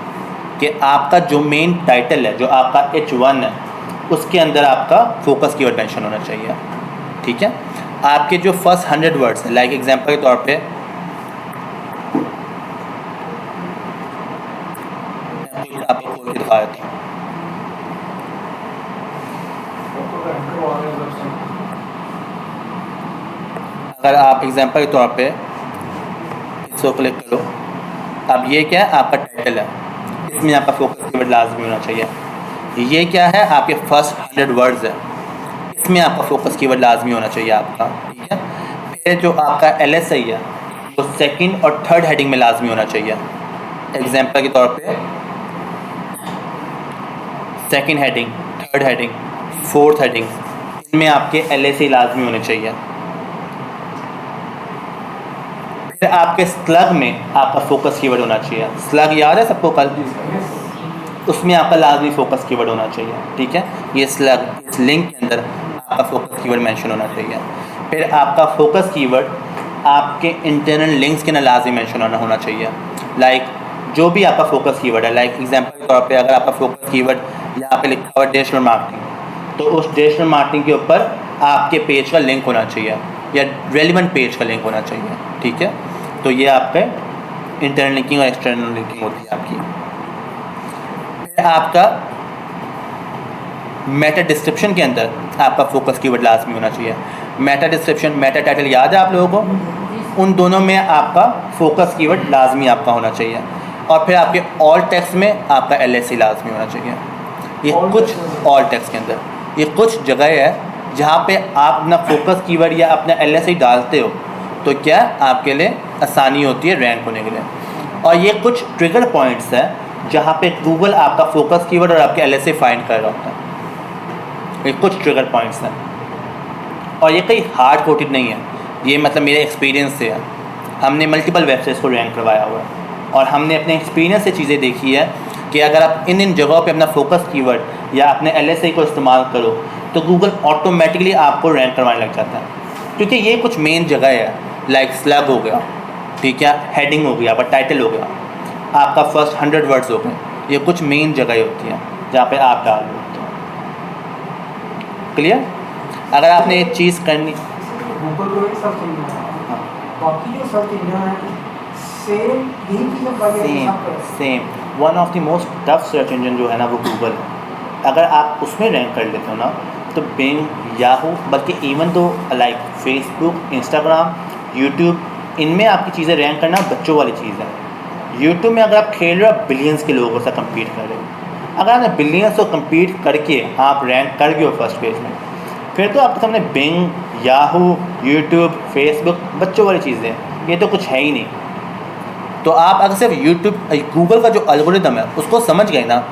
Speaker 1: कि आपका जो मेन टाइटल है, जो आपका H1 है, उसके अंदर आपका फोकस कीवर्ड मेंशन होना चाहिए। ठीक है, आपके जो फर्स्ट 100 वर्ड्स हैं, लाइक एग्जांपल के तौर पे के दिखा देता हूँ।
Speaker 2: फोटो का एंकर वाले वेबसाइट
Speaker 1: अगर आप एग्जांपल के तौर पे इसको क्लिक करो, अब ये क्या है, आपका टाइटल है, इसमें आपका फोकस कीवर्ड लाजमी होना चाहिए। ये क्या है, आपके फर्स्ट 100 वर्ड्स है, इसमें आपका फोकस कीवर्ड लाजमी होना चाहिए आपका, ठीक है। फिर जो आपका LSI है वो सेकंड और थर्ड हेडिंग में लाजमी होना चाहिए। एग्जांपल के तौर पे second heading, third heading, fourth heading, इनमें आपके LSI लाजमी होने चाहिए। फिर आपके स्लग में आपका फोकस कीवर्ड होना चाहिए। स्लग याद है सबको कल, उसमें आपका लाजमी फोकस कीवर्ड होना चाहिए, ठीक है। ये स्लग, इस लिंक के अंदर आपका फोकस कीवर्ड मेंशन होना चाहिए। फिर आपका फोकस कीवर्ड आपके इंटरनल लिंक्स के अंदर लाजमी मेंशन होना चाहिए। लाइक जो भी आपका फोकस कीवर्ड है, लाइक एग्जांपल के तौर पे अगर आपका फोकस कीवर्ड यहाँ पे लिखा हुआ है डिजिटल मार्केटिंग, तो उस डिजिटल मार्केटिंग के ऊपर आपके पेज का लिंक होना चाहिए या रेलिवेंट पेज का लिंक होना चाहिए, ठीक है। तो ये आपका इंटरनल लिंकिंग और एक्सटर्नल लिंकिंग होती है आपकी। फिर आपका मेटा डिस्क्रिप्शन के अंदर आपका फोकस कीवर्ड लाजमी होना चाहिए। मेटा डिस्क्रिप्शन, मेटा टाइटल याद है आप लोगों को, उन दोनों में आपका फोकस कीवर्ड लाजमी आपका होना चाहिए। और फिर आपके ऑल टेक्स्ट में आपका LSI लाजमी होना चाहिए। ये
Speaker 2: All
Speaker 1: कुछ
Speaker 2: text में?
Speaker 1: ऑल टेक्स्ट के अंदर ये कुछ जगह है जहाँ पे आप अपना फोकस कीवर्ड या अपना LSI डालते हो तो क्या आपके लिए आसानी होती है रैंक होने के लिए। और ये कुछ ट्रिगर पॉइंट्स हैं जहाँ पे गूगल आपका फोकस कीवर्ड और आपके LSI फाइंड कर रहा होता है। ये कुछ ट्रिगर पॉइंट्स हैं और ये कहीं हार्ड कोटेड नहीं है, ये मतलब मेरे एक्सपीरियंस से है। हमने मल्टीपल वेबसाइट्स को रैंक करवाया हुआ है और हमने अपने एक्सपीरियंस से चीज़ें देखी है कि अगर आप इन जगहों पे अपना फोकस कीवर्ड या अपने LSI को इस्तेमाल करो तो गूगल ऑटोमेटिकली आपको रैंक करवाने लग जाता है, क्योंकि ये कुछ मेन जगह है। लाइक स्लग हो गया, ठीक है, हेडिंग हो गया, आपका टाइटल हो गया, आपका फर्स्ट 100 वर्ड्स हो गए, ये कुछ मेन जगह होती हैं जहाँ पे आप डाल सकते हो। क्लियर? अगर आपने एक चीज़ करनी,
Speaker 5: गूगल को एक सर्च इंजन है, बाकी जो सर्च इंजन है सेम यही चीज़ें वगैरह सब पे
Speaker 1: same one of the most tough search engine जो है ना वो गूगल है। अगर आप उसमें रैंक कर लेते हो ना तो बिंग, याहू, बल्कि इवन तो लाइक फेसबुक, इंस्टाग्राम, यूट्यूब, इनमें आपकी चीज़ें रैंक करना बच्चों वाली चीज़ है। यूट्यूब में अगर आप खेल रहे हो बिलियंस के लोगों से कम्पीट कर रहे हो, अगर आपने बिलियंस को कम्पीट करके आप रैंक कर गए हो फर्स्ट पेज में, फिर तो आपके सामने बिंग, याहू, यूट्यूब, फेसबुक बच्चों वाली चीज़ें, ये तो कुछ है ही नहीं। तो आप अगर सिर्फ यूट्यूब, गूगल का जो एल्गोरिदम है उसको समझ गए ना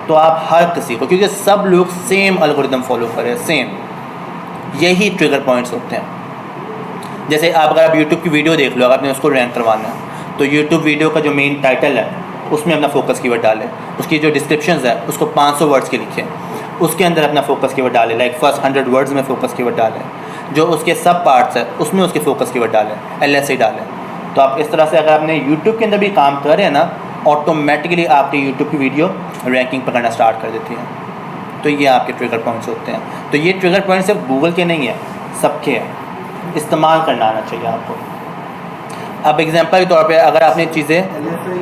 Speaker 1: तो आप हर किसी को, क्योंकि सब लोग सेम एल्गोरिदम फॉलो कर रहे हैं, सेम यही ट्रिगर पॉइंट्स होते हैं। जैसे अगर आप यूट्यूब की वीडियो देख लो, अगर आपने उसको रैंक करवाना है तो यूट्यूब वीडियो का जो मेन टाइटल है उसमें अपना फोकस कीवर्ड डालें, उसकी जो डिस्क्रिप्शन है उसको 500 वर्ड्स के लिखें, उसके अंदर अपना फोकस कीवर्ड डालें, लाइक फर्स्ट 100 वर्ड्स में फोकस कीवर्ड डालें, जो उसके सब पार्ट्स है उसमें उसके फोकस कीवर्ड डालें, LSI डालें। तो आप इस तरह से अगर आपने यूट्यूब के अंदर भी काम कर रहे हैं ना, ऑटोमेटिकली आपकी यूट्यूब की वीडियो रैंकिंग पकड़ना स्टार्ट कर देती है। तो ये आपके ट्रिगर पॉइंट्स होते हैं। तो ये ट्रिगर पॉइंट्स सिर्फ गूगल के नहीं है, सबके हैं, इस्तेमाल करना आना चाहिए आपको। अब एग्जांपल के तौर पे अगर आपने चीज़ें
Speaker 2: LSI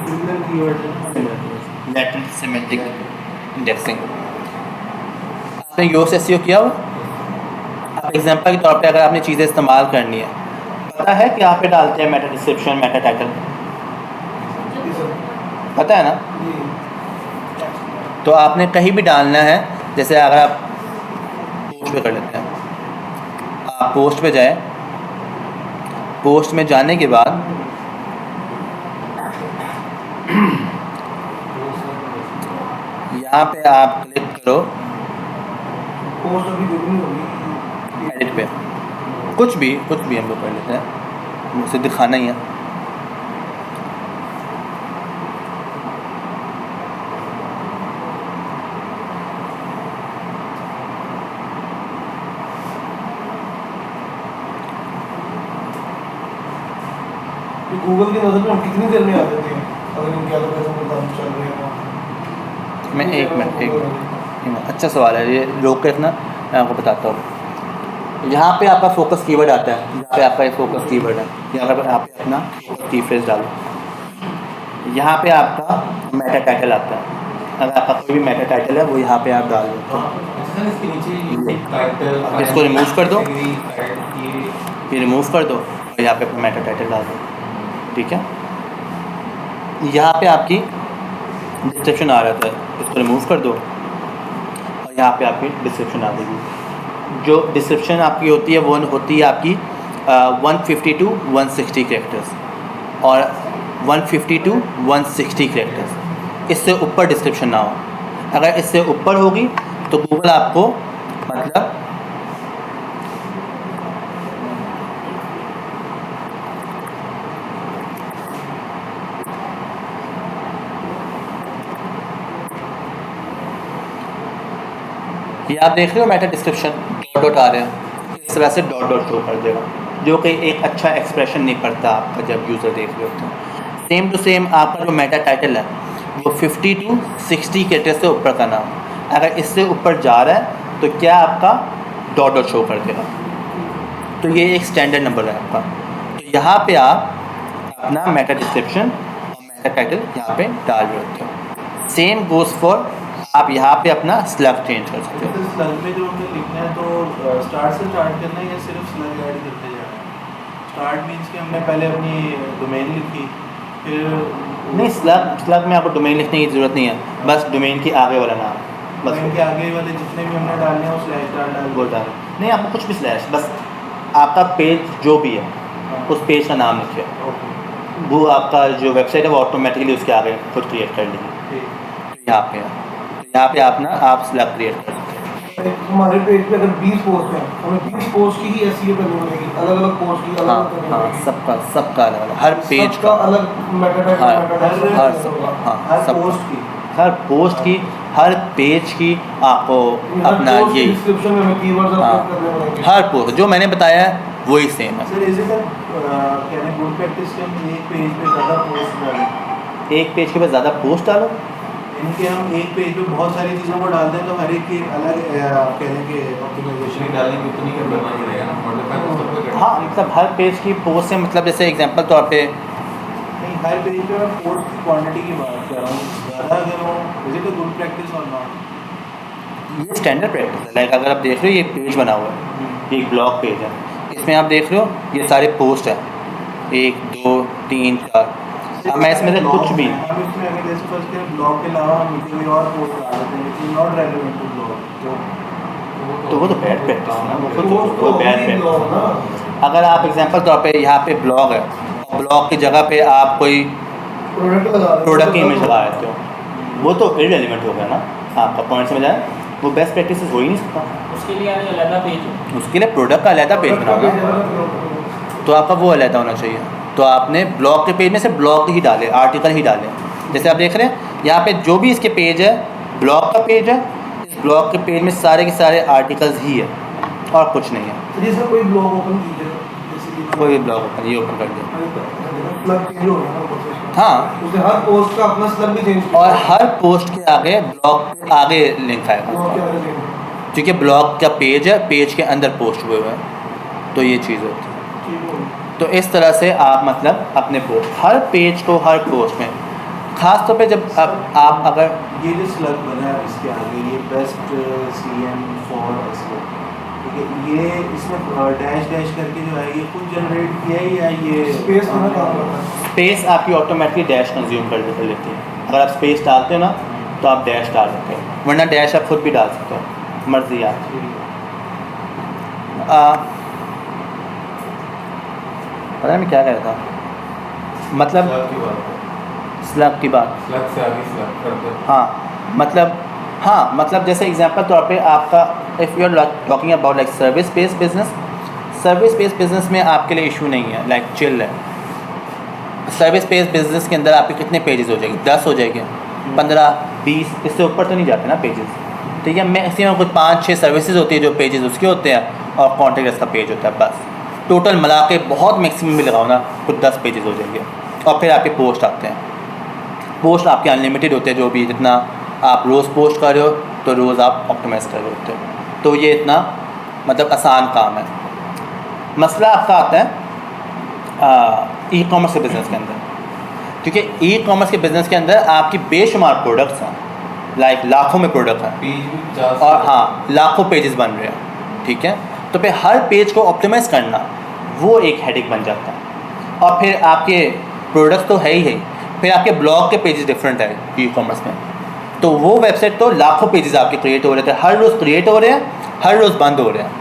Speaker 2: similar keyword
Speaker 1: latent semantic indexing आपने योस SEO किया हुआ। अब एग्जांपल के तौर पे अगर आपने चीज़ें इस्तेमाल करनी है, पता है कि आप पे डालते हैं मेटा डिस्क्रिप्शन, मेटा टाइटल, पता है ना। तो आपने कहीं भी डालना है, जैसे अगर आप पोस्ट पे कर लेते हैं, आप पोस्ट पे जाए, पोस्ट में जाने के बाद यहाँ पे आप क्लिक करो
Speaker 2: पोस्ट अभी देखनी होगी
Speaker 1: एडिट पे, कुछ भी हम लोग कर लेते हैं, मुझसे दिखाना ही है।
Speaker 2: गूगल की नज़र में हम कितनी देर में आ जाते हैं अगर इनके एलोकेशन में काम चल रहे हैं।
Speaker 1: मैं एक मिनट अच्छा सवाल है ये, रोक के रखना, मैं आपको बताता हूँ। यहाँ पे आपका फोकस कीवर्ड आता है, यहाँ पे आपका एक फोकस कीवर्ड है, यहाँ पे आप अपना की फ्रेज डालो, यहाँ पे आपका मेटा टाइटल आता है, अगर आपका कोई भी मेटा टाइटल है वो यहाँ पे आप डाल दो।
Speaker 3: अच्छा इसके नीचे टाइटल
Speaker 1: अब इसको रिमूव कर दो,
Speaker 3: ये
Speaker 1: ये रिमूव कर दो और यहाँ पे अपना मेटा टाइटल डाल दो, ठीक है। यहाँ पे आपकी डिस्क्रिप्शन आ रहा था, इसको रिमूव कर दो और यहाँ पे आपकी डिस्क्रिप्शन आ जाएगी। जो डिस्क्रिप्शन आपकी होती है वो होती है आपकी 150 to 160 कैरेक्टर्स और 150 to 160 कैरेक्टर्स। इससे ऊपर डिस्क्रिप्शन ना हो। अगर इससे ऊपर होगी तो गूगल आपको मतलब ये आप देख रहे हो मेटा डिस्क्रिप्शन डॉट डॉट आ रहे हैं, इस तरह से डॉट डॉट शो कर देगा, जो कि एक अच्छा एक्सप्रेशन नहीं पड़ता आपका जब यूज़र देख रहे होते हैं। सेम टू सेम आपका जो मेटा टाइटल है वो 50 to 60 कैरेक्टर से ऊपर का नाम, अगर इससे ऊपर जा रहा है तो क्या आपका डॉट डॉट शो कर देगा। तो ये एक स्टैंडर्ड नंबर है आपका। तो यहाँ पे आप अपना मेटा डिस्क्रिप्शन और मेटा टाइटल यहाँ पे डाल रहे होते हो। सेम गोज़ फॉर आप यहाँ पे अपना स्लग चेंज कर सकते हो।
Speaker 2: स्लग में जो हमें लिखना है तो स्टार्ट से स्टार्ट करना है या सिर्फ स्लग ऐड करते जाना है? स्टार्ट मीन्स कि हमने पहले अपनी डोमेन लिखी, फिर
Speaker 1: नहीं, स्लग में आपको डोमेन लिखने की ज़रूरत नहीं है, बस डोमेन के आगे वाला नाम, बस
Speaker 2: डोमेन के आगे वाले जितने भी हमने डालने हैं वो स्लैश डाल
Speaker 1: वो डाल। नहीं, आपको कुछ भी स्लैश, बस आपका पेज जो भी है उस पेज का नाम लिखिए, वो आपका जो वेबसाइट है वो ऑटोमेटिकली उसके आगे खुद क्रिएट कर लेगी। यहाँ पे है, यहाँ पे आप स्लैब क्रिएट कर सकते हैं।
Speaker 2: हमारे पेज पे अगर 20 पोस्ट हैं, हमें 20 पोस्ट की ही एसईओ करनी पड़ेगी, अलग अलग पोस्ट की अलग
Speaker 1: हाँ
Speaker 2: अलग करनी
Speaker 1: हाँ,
Speaker 2: पड़ेगी।
Speaker 1: सबका अलग अलग, हर पेज
Speaker 2: सबका अलग मेटा
Speaker 1: हाँ,
Speaker 2: टाइटल
Speaker 1: हर
Speaker 2: हर पोस्ट की,
Speaker 1: हर पोस्ट की, हर पेज की आपको अपना ये
Speaker 2: डिस्क्रिप्शन में हमें कीवर्ड्स
Speaker 1: हाँ,
Speaker 2: अपलोड करने पड़ेंगे।
Speaker 1: हर पोस्ट जो मैंने बताया है वही सेम है।
Speaker 2: सर इज इट कहने गुड प्रैक्टिस के हम एक पेज पे ज़्यादा पोस्ट डालें?
Speaker 1: एक पेज के बाद ज़्यादा पोस्ट डालो,
Speaker 2: इनके हम एक पेज पे बहुत सारी चीज़ों को डालते हैं तो हर एक की अलग कहने के ऑप्टिमाइजेशन
Speaker 3: डालने की उतनी करना पड़ेगा ना, मॉडल का तो सबको करना
Speaker 1: हाँ मतलब हर पेज की पोस्ट से मतलब जैसे एग्जांपल तौर पे
Speaker 2: नहीं, हर पेज पे मैं पोस्ट की क्वांटिटी की बात कर रहा हूँ, ज़्यादा अगर हो is it a good practice और नॉट?
Speaker 1: ये स्टैंडर्ड प्रैक्टिस है। लाइक अगर आप देख रहे हो ये पेज बना हुआ है, ये एक ब्लॉग पेज है, इसमें आप देख रहे हो ये सारे पोस्ट हैं 1 2 3 4। अब मैं इसमें से कुछ भी
Speaker 2: हम इसमें अगर जैसे फर्स्ट के ब्लॉग के अलावा हम कोई और पोस्ट डाल देते हैं which is not relevant to blog
Speaker 1: तो वो तो बैड प्रैक्टिस है ना, वो
Speaker 2: तो
Speaker 1: बैड प्रैक्टिस
Speaker 2: ब्लॉग ना
Speaker 1: है। अगर आप एग्जांपल तौर पे यहाँ पे ब्लॉग है, ब्लॉग की जगह पे आप कोई
Speaker 2: प्रोडक्ट लगा रहे हो,
Speaker 1: प्रोडक्ट की इमेज लगा देते हो, वो तो इररिलेवेंट हो गया ना। आपका पॉइंट समझ आया, वो बेस्ट प्रैक्टिस हो ही नहीं सकता।
Speaker 4: उसके लिए अलग पेज हो।
Speaker 1: उसके लिए प्रोडक्ट का अलहदा पेज
Speaker 2: प्रोडक्ट का
Speaker 1: बनाओ
Speaker 2: पेज
Speaker 1: ना,
Speaker 2: अलग
Speaker 1: तो आपका वो अलहदा होना चाहिए। तो आपने ब्लॉग के पेज में से ब्लॉग ही डाले, आर्टिकल ही डाले। जैसे आप देख रहे हैं यहाँ पे जो भी इसके पेज है ब्लॉग का पेज है, इस ब्लॉग के पेज में सारे के सारे आर्टिकल्स ही है और कुछ नहीं है।
Speaker 2: तो जैसे कोई ब्लॉग ओपन कीजिए जैसे कि
Speaker 1: कोई भी ब्लॉग ओपन ये ओपन कर दिया,
Speaker 2: स्लग चेंज हो गया ना प्रोसेस,
Speaker 1: हाँ,
Speaker 2: उसने हर पोस्ट का अपना स्लग भी चेंज
Speaker 1: और हर पोस्ट के आगे ब्लॉग के आगे लिंक आएगा,
Speaker 2: ब्लॉग के आगे change
Speaker 1: क्योंकि ब्लॉग का पेज है, पेज के अंदर पोस्ट हुए हुए हैं, तो ये चीज़ होती है।
Speaker 2: ठीक हो गया।
Speaker 1: तो इस तरह से आप मतलब अपने पोस्ट हर पेज को हर पोस्ट में ख़ास तौर पे जब आप अगर
Speaker 2: ये जो स्लग बना है इसके आगे ये बेस्ट सीएम फॉर एसईओ, ठीक है, ये इसमें डैश डैश करके जो है ये खुद जनरेट किया है या ये स्पेस में काम करता है?
Speaker 1: स्पेस आपकी ऑटोमेटिकली डैश कंज्यूम कर लेती है। अगर आप स्पेस डालते हो ना तो आप डैश डाल सकते हो, वरना डैश आप खुद भी डाल सकते हो, मर्जी आपकी। पता नहीं मैं क्या कह रहा था, मतलब
Speaker 3: स्लग की बात है,
Speaker 1: स्लग की बात,
Speaker 3: स्लग से आगे स्लग करते हैं।
Speaker 1: हाँ मतलब जैसे एग्जांपल तौर पे आपका if you are talking about like service based business, service based business में आपके लिए इशू नहीं है, लाइक चिल है। सर्विस बेस्ड बिजनेस के अंदर आपके कितने पेजेस हो जाएंगे, 10 हो जाएंगे, 15 20, इससे ऊपर तो नहीं जाते ना पेजेस, ठीक है। मैक्सिमम कुछ 5-6 सर्विसेज होती है जो पेजेस उसके होते हैं और कॉन्टेक्ट का पेज होता है, बस टोटल मिला के बहुत मैक्सिमम भी लगाओ ना कुछ 10 पेजेस हो जाएंगे। और फिर आपके पोस्ट आते हैं, पोस्ट आपके अनलिमिटेड होते हैं, जो भी जितना आप रोज़ पोस्ट कर रहे हो तो रोज़ आप ऑप्टिमाइज़ कर रहे होते हो, तो ये इतना मतलब आसान काम है। मसला आपका आता है ई कॉमर्स के बिज़नेस के अंदर, क्योंकि ई कॉमर्स के बिज़नेस के अंदर आपकी बेशुमार प्रोडक्ट्स हैं, लाइक लाखों में प्रोडक्ट हैं
Speaker 3: पेज भी 50
Speaker 1: और हाँ लाखों पेजेस बन रहे हैं, ठीक है। तो फिर हर पेज को ऑप्टिमाइज करना वो एक हेडेक बन जाता है। और फिर आपके प्रोडक्ट्स तो है ही, फिर आपके ब्लॉग के पेजेस डिफरेंट है ई कॉमर्स में, तो वो वेबसाइट तो लाखों पेजेस आपके क्रिएट हो रहे थे, हर रोज़ क्रिएट हो रहे हैं, हर रोज़ बंद हो रहे हैं।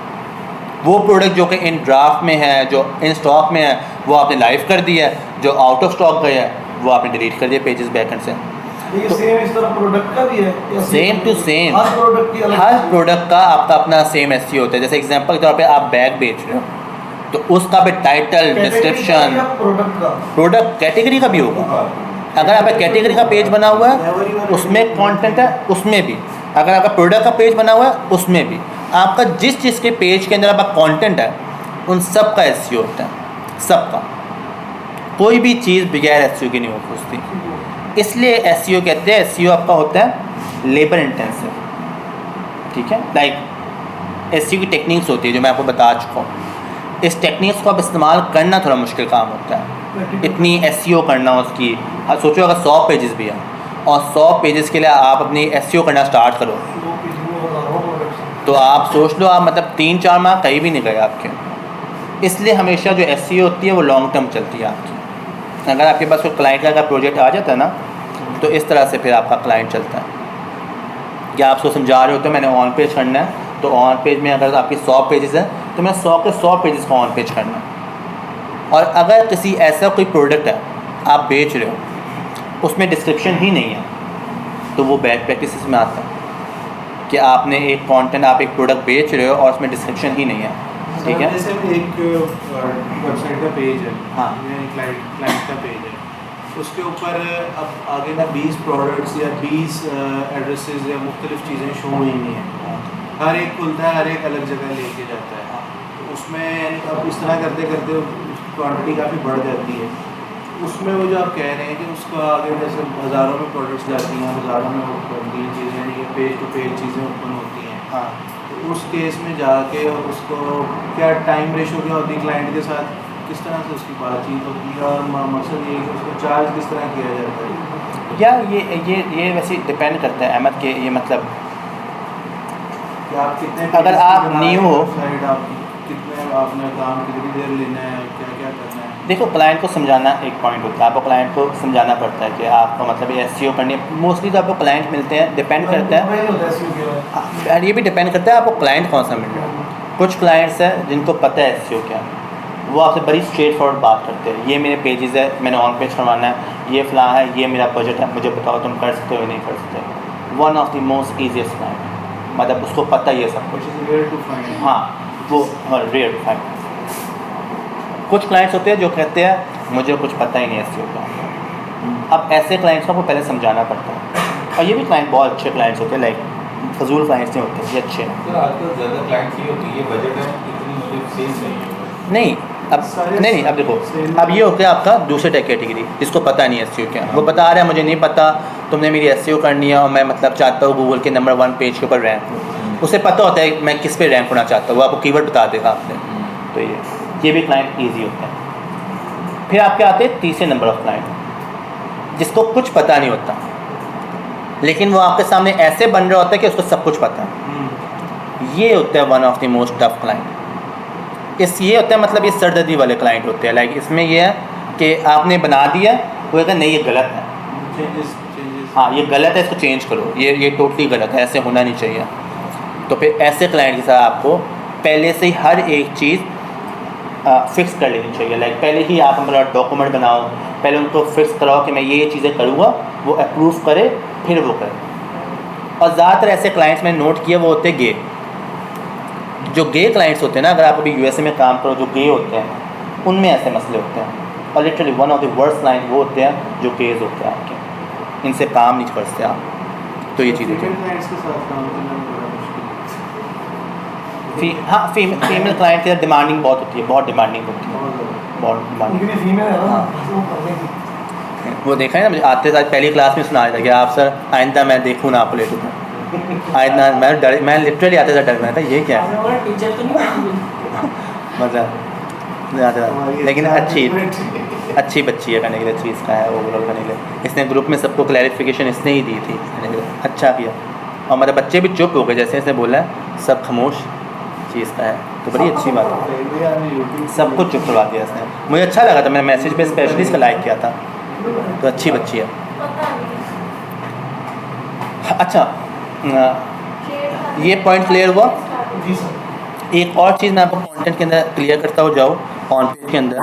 Speaker 1: वो प्रोडक्ट जो कि इन ड्राफ्ट में है, जो इन स्टॉक में है, वो आपने लाइव कर दिया है, जो आउट ऑफ स्टॉक गए हैं वो आपने डिलीट कर दिया पेजेस बैकएंड से।
Speaker 5: ये सेम इस तरह प्रोडक्ट का भी है या
Speaker 1: सेम टू सेम,
Speaker 5: हर प्रोडक्ट की अलग
Speaker 1: हर प्रोडक्ट का आपका अपना सेम एसईओ होता है। जैसे एग्जांपल के तौर पे आप बैग बेच रहे हो तो उसका भी टाइटल, डिस्क्रिप्शन,
Speaker 5: प्रोडक्ट का
Speaker 1: प्रोडक्ट कैटेगरी का भी होगा। अगर आपका कैटेगरी का पेज बना हुआ है उसमें कंटेंट है, उसमें भी। अगर आपका प्रोडक्ट का पेज बना हुआ है उसमें भी। आपका जिस चीज़ के पेज के अंदर आपका कंटेंट है उन सब का एसईओ होता है, सबका। कोई भी चीज़ बगैर एसईओ की नहीं हो सकती। इसलिए एसईओ कहते हैं, एसईओ आपका होता है लेबर इंटेंसिव, ठीक है। लाइक एसईओ की टेक्निक्स होती है जो मैं आपको बता चुका हूँ। इस टेक्निक्स को आप इस्तेमाल करना थोड़ा मुश्किल काम होता है, इतनी एसईओ करना उसकी। सोचो अगर 100 पेजेस भी हैं और 100 पेजेस के लिए आप अपनी एसईओ करना स्टार्ट करो तो आप सोच लो आप मतलब 3-4 माह कहीं भी नहीं गए आपके। इसलिए हमेशा जो एसईओ होती है वो लॉन्ग टर्म चलती है आपकी। अगर आपके पास कोई क्लाइंट का प्रोजेक्ट आ जाता है ना तो इस तरह से फिर आपका क्लाइंट चलता है। या आप उसको समझा रहे हो तो मैंने ऑन पेज करना है, तो ऑन पेज में अगर आपकी 100 पेजेस हैं तो मैं 100 के 100 पेजेस को ऑन पेज करना है। और अगर किसी ऐसा कोई प्रोडक्ट है आप बेच रहे हो उसमें डिस्क्रिप्शन ही नहीं है तो वो बैड प्रैक्टिसेस में आता है कि आपने एक कंटेंट, आप एक प्रोडक्ट बेच रहे हो और उसमें डिस्क्रिप्शन ही नहीं है, ठीक है।
Speaker 2: जैसे एक वेबसाइट का पेज है,
Speaker 1: हाँ।
Speaker 2: क्लाइंट का पेज है, उसके ऊपर अब आगे ना 20 प्रोडक्ट्स या 20 एड्रेसेस या मुख्तलिफ चीज़ें शो हुई नहीं है। हर एक खुलता है, हर एक अलग जगह लेके जाता है। तो उसमें अब इस तरह करते करते क्वांटिटी काफ़ी बढ़ जाती है। उसमें वो जो आप कह रहे हैं कि उसको आगे जैसे हज़ारों में प्रोडक्ट्स जाती हैं, हज़ारों में वो बनती हैं चीज़ें, यानी कि पेज टू पेज चीज़ें ओपन होती हैं।
Speaker 1: हाँ,
Speaker 2: तो उस केस में जाके उसको क्या टाइम रेशो क्या होती है क्लाइंट के साथ, किस तरह से उसकी बातचीत होती है और मकसद ये है कि उसको चार्ज किस तरह किया जाता है?
Speaker 1: या ये वैसे डिपेंड करता है अहमद के, ये मतलब
Speaker 2: कि आप कितने
Speaker 1: अगर
Speaker 2: pages
Speaker 1: आप
Speaker 2: बना रहे
Speaker 1: न्यू
Speaker 2: हैं
Speaker 1: हो,
Speaker 2: वेबसाइट, आप कितने आपने काम कितनी देर लेना है, क्या क्या करना है?
Speaker 1: देखो क्लाइंट को समझाना एक पॉइंट होता है। आपको क्लाइंट को समझाना पड़ता है कि आपको मतलब ये एसईओ करनी है। मोस्टली जो आपको क्लाइंट मिलते हैं डिपेंड करता है, और ये भी डिपेंड करता है आपको क्लाइंट कौन सा मिल रहा है। कुछ क्लाइंट्स हैं जिनको पता है एसईओ क्या है, वो आपसे बड़ी स्ट्रेट फॉरवर्ड बात करते हैं। ये मेरे पेजेस है, मैंने ऑन पेज करवाना है, ये फ़लाँ है, ये मेरा बजट है, मुझे बताओ तुम कर सकते हो या नहीं कर सकते। One of the most easiest client, मतलब उसको पता ही है सब कुछ।
Speaker 2: Which is rare to find.
Speaker 1: हाँ, वो रेयर टू फाइंड। कुछ क्लाइंट्स होते हैं जो कहते हैं मुझे कुछ पता ही नहीं एसईओ का। अब ऐसे क्लाइंट्स को आपको पहले समझाना पड़ता है। और ये भी क्लाइंट बहुत अच्छे क्लाइंट्स होते हैं, लाइक फजूल क्लाइंट्स नहीं होते, ये अच्छे हैं।
Speaker 3: सर आजकल ज़्यादा क्लाइंट्स ये होती है बजट है इतनी, मुझे सेल चाहिए।
Speaker 1: नहीं अब नहीं, अब देखो, अब ये हो गया आपका दूसरे कैटेगरी जिसको पता नहीं एसईओ क्या है। वो बता रहा है मुझे नहीं पता, तुमने मेरी एसईओ करनी है और मैं मतलब चाहता हूँ गूगल के नंबर 1 पेज के ऊपर रैंक हूँ। उसे पता होता है मैं किस पे रैंक होना चाहता हूँ, वो आपको कीवर्ड बता देगा आपने। तो ये भी क्लाइंट ईजी होता है। फिर आपके आते हैं तीसरे नंबर ऑफ क्लाइंट जिसको कुछ पता नहीं होता, लेकिन वो आपके सामने ऐसे बन रहा होता है कि उसको सब कुछ पता है। ये होता है one of the most tough client. ये होता है मतलब ये सरदर्दी वाले क्लाइंट होते हैं। लाइक इसमें ये है कि आपने बना दिया, वो कहता नहीं ये गलत है,
Speaker 2: चेंजेस
Speaker 1: हाँ ये गलत है, इसको चेंज करो, ये टोटली गलत है, ऐसे होना नहीं चाहिए। तो फिर ऐसे क्लाइंट के साथ आपको पहले से ही हर एक चीज़ फिक्स कर लेनी चाहिए। लाइक पहले ही आप हमारा डॉक्यूमेंट बनाओ, पहले उनको फिक्स कराओ कि मैं ये चीज़ें करूँगा, वो अप्रूव करे फिर वो करे। और ज़्यादातर ऐसे क्लाइंट्स मैंने नोट किया वो होते गे। जो गे क्लाइंट्स होते हैं ना, अगर आप अभी यूएसए में काम करो, जो गे होते हैं उनमें ऐसे मसले होते हैं। और literally one of the worst client वो होते हैं जो गेज होते हैं आपके, इनसे काम नहीं कर सकते आप। तो ये चीज़ें
Speaker 2: क्लाइंट्स के साथ काम करना बड़ा मुश्किल
Speaker 1: हाँ फीमेल क्लाइंट की डिमांडिंग बहुत होती है, बहुत डिमांडिंग होती है,
Speaker 2: बहुत ज़्यादा।
Speaker 1: बहुत डिमांडिंग।
Speaker 5: फीमेल है ना,
Speaker 1: हाँ।
Speaker 5: वो कर देगी।
Speaker 1: वो देखा है ना, मुझे आते साथ पहली क्लास में सुनाया था कि आप सर आइंदा मैं देखूँ ना आप लेटू था, आइंदा मैं लिटरली आते साथ डर, मैं था ये क्या है,
Speaker 4: हमारा टीचर तो नहीं
Speaker 1: मज़ा। लेकिन अच्छी बच्ची है करने के लिए, चीज़ का है ओवरऑल करने के लिए। इसने ग्रुप में सबको क्लैरिफिकेशन इसने ही दी थी। अच्छा किया। और हमारे बच्चे भी चुप हो गए, जैसे जैसे बोला है सब खामोश चीज़ का है, तो बड़ी अच्छी बात है। सब कुछ चुप करवा दिया इसने, मुझे अच्छा लगा था, मैंने मैसेज पे स्पेशली इसका लाइक किया था, तो अच्छी बच्ची है। अच्छा ये पॉइंट क्लियर हुआ।
Speaker 5: जी सर।
Speaker 1: एक और चीज़ मैं आपको कंटेंट के अंदर क्लियर करता हूँ, जाओ ऑन पेज के अंदर।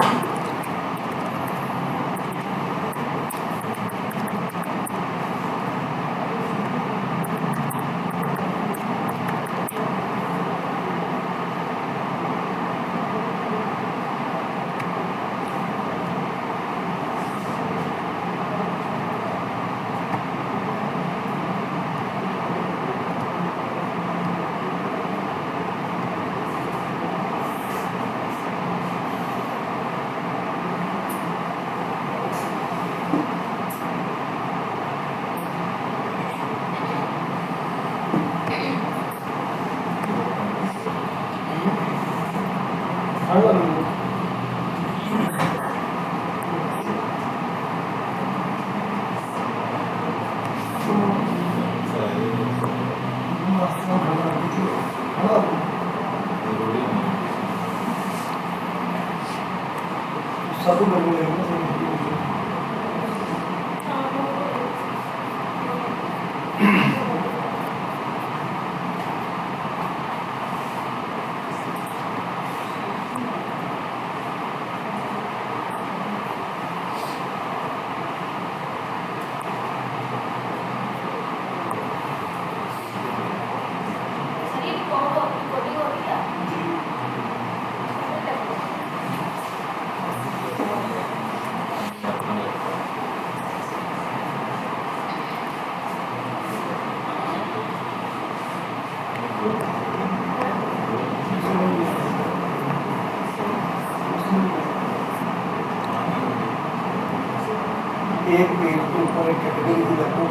Speaker 5: एक पेज के ऊपर एक कैटेगरी दी जाती है,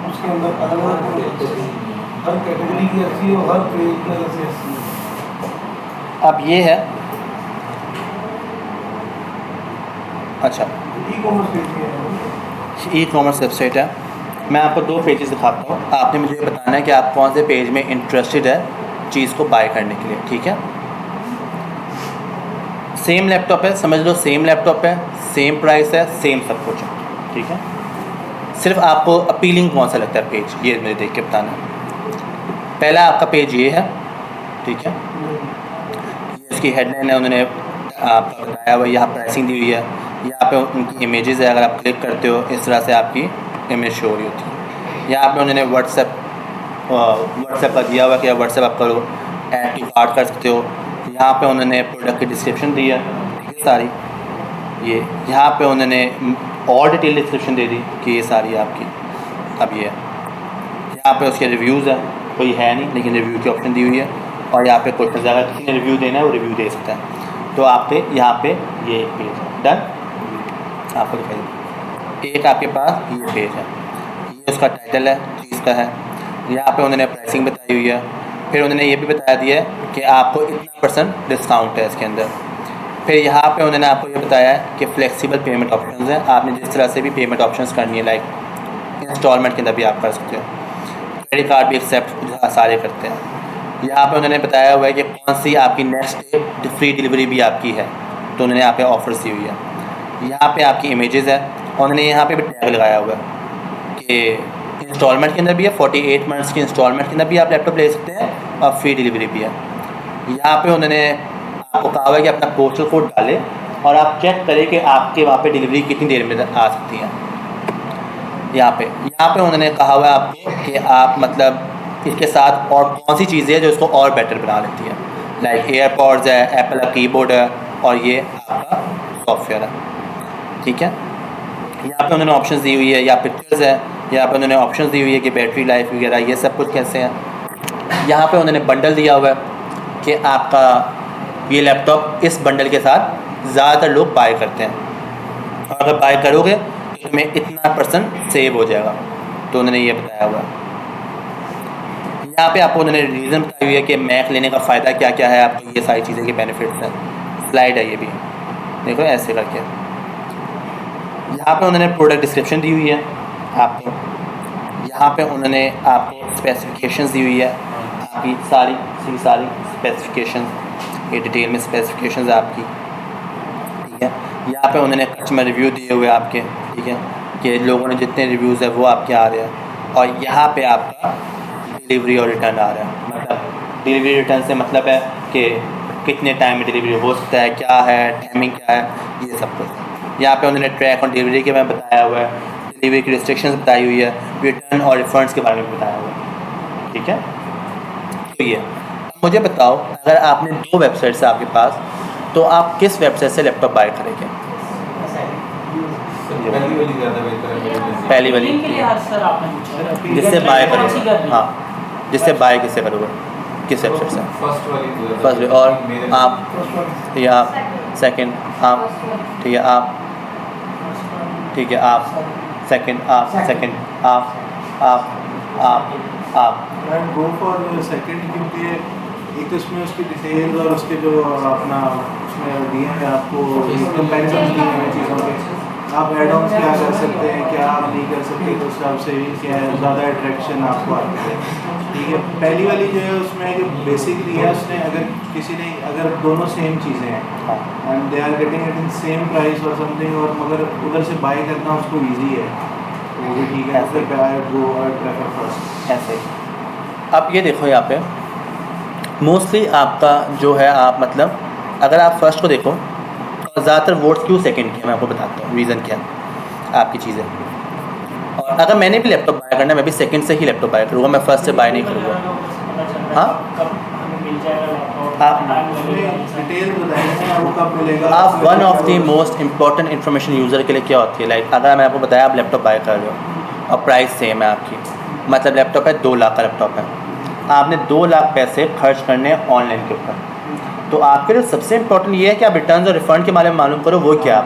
Speaker 5: उसके अंदर अलग अलग हर कैटेगरी की अच्छी और हर पेज की अलग से अच्छी है।
Speaker 1: अब ये है, अच्छा
Speaker 5: ई कॉमर्स पेज है,
Speaker 1: ई कॉमर्स वेबसाइट है। मैं आपको दो पेजेस दिखाता हूँ, आपने मुझे बताना है कि आप कौन से पेज में इंटरेस्टेड है चीज़ को बाय करने के लिए, ठीक है। सेम लैपटॉप है, समझ लो सेम लैपटॉप है, सेम प्राइस है, सेम सब कुछ है, ठीक है। सिर्फ आपको अपीलिंग कौन सा लगता है पेज, ये मुझे देख के बताना है। पहला आपका पेज ये है, ठीक है, इसकी हेडलाइन है, उन्होंने आपका बताया हुआ, यहाँ प्राइसिंग दी हुई है, यहाँ पे उनकी इमेजेस है, अगर आप क्लिक करते हो इस तरह से आपकी इमेज शो हो रही होती है। यहाँ पे उन्होंने व्हाट्सएप का दिया हुआ कि आप व्हाट्सएप आप करो, ऐड टू कार्ट कर सकते हो। यहाँ पे उन्होंने प्रोडक्ट की डिस्क्रिप्शन दी है, ठीक है, सारी ये यहाँ पे उन्होंने और डिटेल डिस्क्रिप्शन दे दी कि ये सारी आपकी अब ये है। यहाँ पे उसके रिव्यूज़ है, कोई है नहीं लेकिन रिव्यू की ऑप्शन दी हुई है, और यहाँ पे कोई अगर किसी ने रिव्यू देना है वो रिव्यू दे सकता है। तो आपके यहाँ पे ये एक पेज है, डन, आपको दिखाई एक आपके पास ये पेज है, ये उसका टाइटल है, चीज़ का है। यहाँ पे उन्होंने प्राइसिंग बताई हुई है, फिर उन्होंने ये भी बता दिया है कि आपको इतना % डिस्काउंट है इसके अंदर। फिर यहाँ पे उन्होंने आपको ये बताया है कि फ्लेक्सिबल पेमेंट ऑप्शंस हैं, आपने जिस तरह से भी पेमेंट ऑप्शंस करनी है, लाइक इंस्टॉलमेंट के अंदर भी आप कर सकते हो, क्रेडिट कार्ड भी एक्सेप्ट सारे करते हैं। यहाँ पे उन्होंने बताया हुआ है कि कौन सी आपकी नेक्स्ट डे फ्री डिलीवरी भी आपकी है, तो उन्होंने यहाँ पे ऑफर्स दी हुई है। यहाँ पे आपकी इमेजेस है, और उन्होंने यहाँ पे भी टैग लगाया हुआ है कि इंस्टॉलमेंट के अंदर भी है, 48 मंथ्स की इंस्टॉलमेंट के अंदर भी आप लैपटॉप ले सकते हैं, और फ्री डिलीवरी भी है। यहाँ पे उन्होंने आपको कहा हुआ है कि अपना पोस्टल कोड डालें और आप चेक करें कि आपके वहाँ पे डिलीवरी कितनी देर में आ सकती है। यहाँ पे उन्होंने कहा हुआ है आपको कि आप मतलब इसके साथ और कौन सी चीज़ें हैं जो इसको और बेटर बना लेती है, लाइक एयरपॉड्स है, एप्पल का कीबोर्ड है, और ये आपका सॉफ्टवेयर है, ठीक है। यहाँ पे उन्होंने ऑप्शंस दी हुई है, या पिक्चर्स है, यहाँ पे उन्होंने ऑप्शंस दी हुई है कि बैटरी लाइफ वगैरह ये सब कुछ कैसे हैं। यहाँ पे उन्होंने बंडल दिया हुआ है कि आपका ये लैपटॉप इस बंडल के साथ ज़्यादातर लोग बाय करते हैं, और अगर बाय करोगे तो तुम्हें इतना % सेव हो जाएगा, तो उन्होंने ये बताया हुआ है। यहाँ पे आपको उन्होंने रीज़न बताई हुई है कि मैक लेने का फ़ायदा क्या क्या है, आपको ये सारी चीज़ें के बेनिफिट्स हैं। स्लाइड है ये भी, देखो ऐसे करके। यहाँ पे उन्होंने प्रोडक्ट डिस्क्रिप्शन दी हुई है आपको, यहाँ पे उन्होंने आपको स्पेसिफिकेशंस दी हुई है, आपकी सारी स्पेसिफिकेशंस, ये डिटेल में स्पेसिफिकेशंस आपकी, ठीक है। यहाँ पे उन्होंने कस्टमर रिव्यू दिए हुए आपके, ठीक है, कि लोगों ने जितने रिव्यूज़ है वो आपके आ रहे हैं। और यहाँ पे आपका डिलीवरी और रिटर्न आ रहा है, मतलब डिलीवरी रिटर्न से मतलब है कि कितने टाइम में डिलीवरी हो सकता है, क्या है टाइमिंग, क्या है, ये सब कुछ। यहाँ पे उन्होंने ट्रैक ऑन डिलीवरी के में बताया हुआ है, डिलीवरी की रिस्ट्रिक्शंस बताई हुई है, रिटर्न और रिफंड्स के बारे में बताया हुआ है, ठीक है। तो ये मुझे बताओ, अगर आपने 2 वेबसाइट्स है आपके पास, तो आप किस वेबसाइट से लैपटॉप बाय करेंगे?
Speaker 3: पहली वाली ज़्यादा बेहतर है मेरे लिए।
Speaker 1: पहली वाली,
Speaker 4: लिंक के लिए आज सर आपने पूछा
Speaker 1: जिससे बाय
Speaker 4: कौन सी
Speaker 1: करोगे,
Speaker 4: करनी है?
Speaker 1: हाँ, जिससे बाय किससे करोगे, किस वेबसाइट से?
Speaker 3: फर्स्ट वाली तो ज़्यादा
Speaker 1: फर्स्ट,
Speaker 3: बेहतर
Speaker 1: और
Speaker 3: है मेरे लिए।
Speaker 1: आप, ठीक है, आप सेकंड, आप, ठीक है, आप, ठीक है, आप सेकंड, आप सेकंड, आप
Speaker 2: एंड गो फॉर सेकंड, क्योंकि एक तो इसमें उसकी डिटेल्स और उसके जो अपना उसमें दिए हैं आपको कंपैरिजन दिए हैं चीज़ों के, आप एड ऑन्स क्या कर सकते हैं, क्या आप नहीं कर सकते, तो उसका आपसे क्या है ज़्यादा अट्रैक्शन आपको आती है, ठीक है। पहली वाली जो है उसमें जो बेसिकली है, उसने अगर किसी ने अगर दोनों सेम चीज़ें हैं and they are getting it in same price और समथिंग, और मगर उधर से बाय करना उसको ईजी है, वो भी ठीक है, फिर आई गो आई प्रेफर फर्स्ट।
Speaker 1: ऐसे ही। अब ये देखो यहाँ पे मोस्टली आपका जो है, आप मतलब अगर आप फर्स्ट को देखो, और ज़्यादातर वोट क्यों सेकंड की है, मैं आपको बताता हूँ रीज़न क्या है आपकी चीज़ें। और अगर मैंने भी लैपटॉप बाय करना है, मैं भी सेकंड से ही लैपटॉप बाय करूँगा, मैं फर्स्ट से बाय नहीं करूँगा। हाँ?
Speaker 4: कब हमें मिल जाएगा लैपटॉप,
Speaker 1: आप-
Speaker 4: टाइम लगेगा,
Speaker 2: डिटेल बताएंगे आपको कब मिलेगा।
Speaker 1: आप one of the most important information user के लिए क्या होती है, लाइक अगर मैं आपको बताया आप लैपटॉप बाय कर रहे हो और प्राइस सेम है आपकी, मतलब लैपटॉप है 2 लाख का लैपटॉप है, आपने 2 लाख पैसे खर्च करने हैं ऑनलाइन के ऊपर, तो आपके लिए सबसे इंपॉर्टेंट ये है कि आप रिटर्न और रिफंड के बारे में मालूम करो, वो क्या है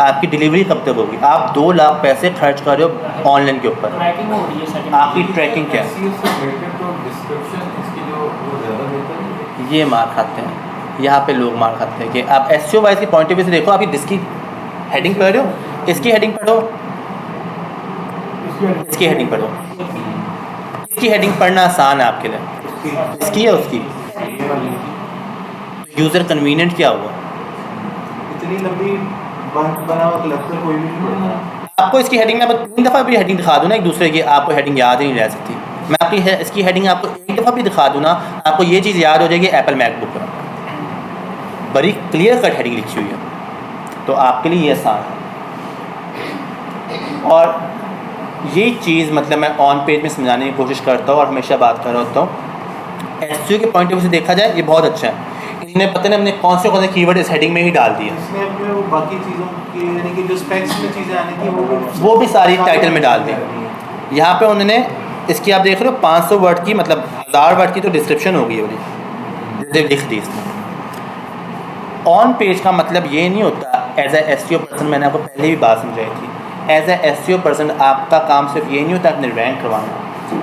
Speaker 1: आपकी डिलीवरी कब तक होगी। आप 2 लाख पैसे खर्च कर रहे हो ऑनलाइन के ऊपर,
Speaker 4: ट्रैकिंग हो रही है सेकंड
Speaker 1: आपकी ट्रैकिंग क्या है?
Speaker 3: SEO से related तो डिस्क्रिप्शन इसकी जो वो ज़्यादा बेहतर है।
Speaker 1: ये मार खाते हैं, यहाँ पे लोग मार खाते हैं कि आप SEO वाइज की पॉइंट ऑफ व्यू से देखो, आप इसकी हेडिंग पढ़ रहे हो, इसकी हेडिंग पढ़ो, इसकी हेडिंग पढ़ो, इसकी हेडिंग पढ़ना आसान है आपके लिए, इसकी है उसकी, यूज़र कन्वीनियंट क्या हुआ।
Speaker 2: इतनी लंबी बना हुआ क्लस्टर कोई भी नहीं पढ़ता।
Speaker 1: आपको इसकी हेडिंग में 3 दफ़ा भी हेडिंग दिखा दूँ ना एक दूसरे की, आपको हेडिंग याद ही नहीं रह सकती। मैं आपकी इसकी हेडिंग आपको 1 दफ़ा भी दिखा दूँ ना, आपको ये चीज़ याद हो जाएगी, एप्पल मैकबुक पर बड़ी क्लियर कट हेडिंग लिखी हुई है, तो आपके लिए ये आसान है। और ये चीज़ मतलब मैं ऑन पेज में समझाने की कोशिश करता हूँ और हमेशा बात कर रहा होता हूँ। SEO के पॉइंट ऑफ व्यू से देखा जाए ये बहुत अच्छा है, इन्हें पता नहीं हमने कौन से कीवर्ड इस हेडिंग में ही डाल दिए,
Speaker 2: इसने अपने वो बाकी चीज़ों की यानी कि जो स्पेक्स में चीज़ें आनी थी
Speaker 1: वो भी सारी टाइटल में डाल दी। यहाँ पे उन्होंने इसकी आप देख रहे हो 500 वर्ड की, मतलब 1000 वर्ड की तो डिस्क्रिप्शन होगी वाली लिख दी इसने। ऑन पेज का मतलब ये नहीं होता एज ए SEO पर्सन, मैंने आपको पहले भी बात समझाई थी, एज ए SEO पर्सन आपका काम सिर्फ ये नहीं होता अपने रैंक करवाना,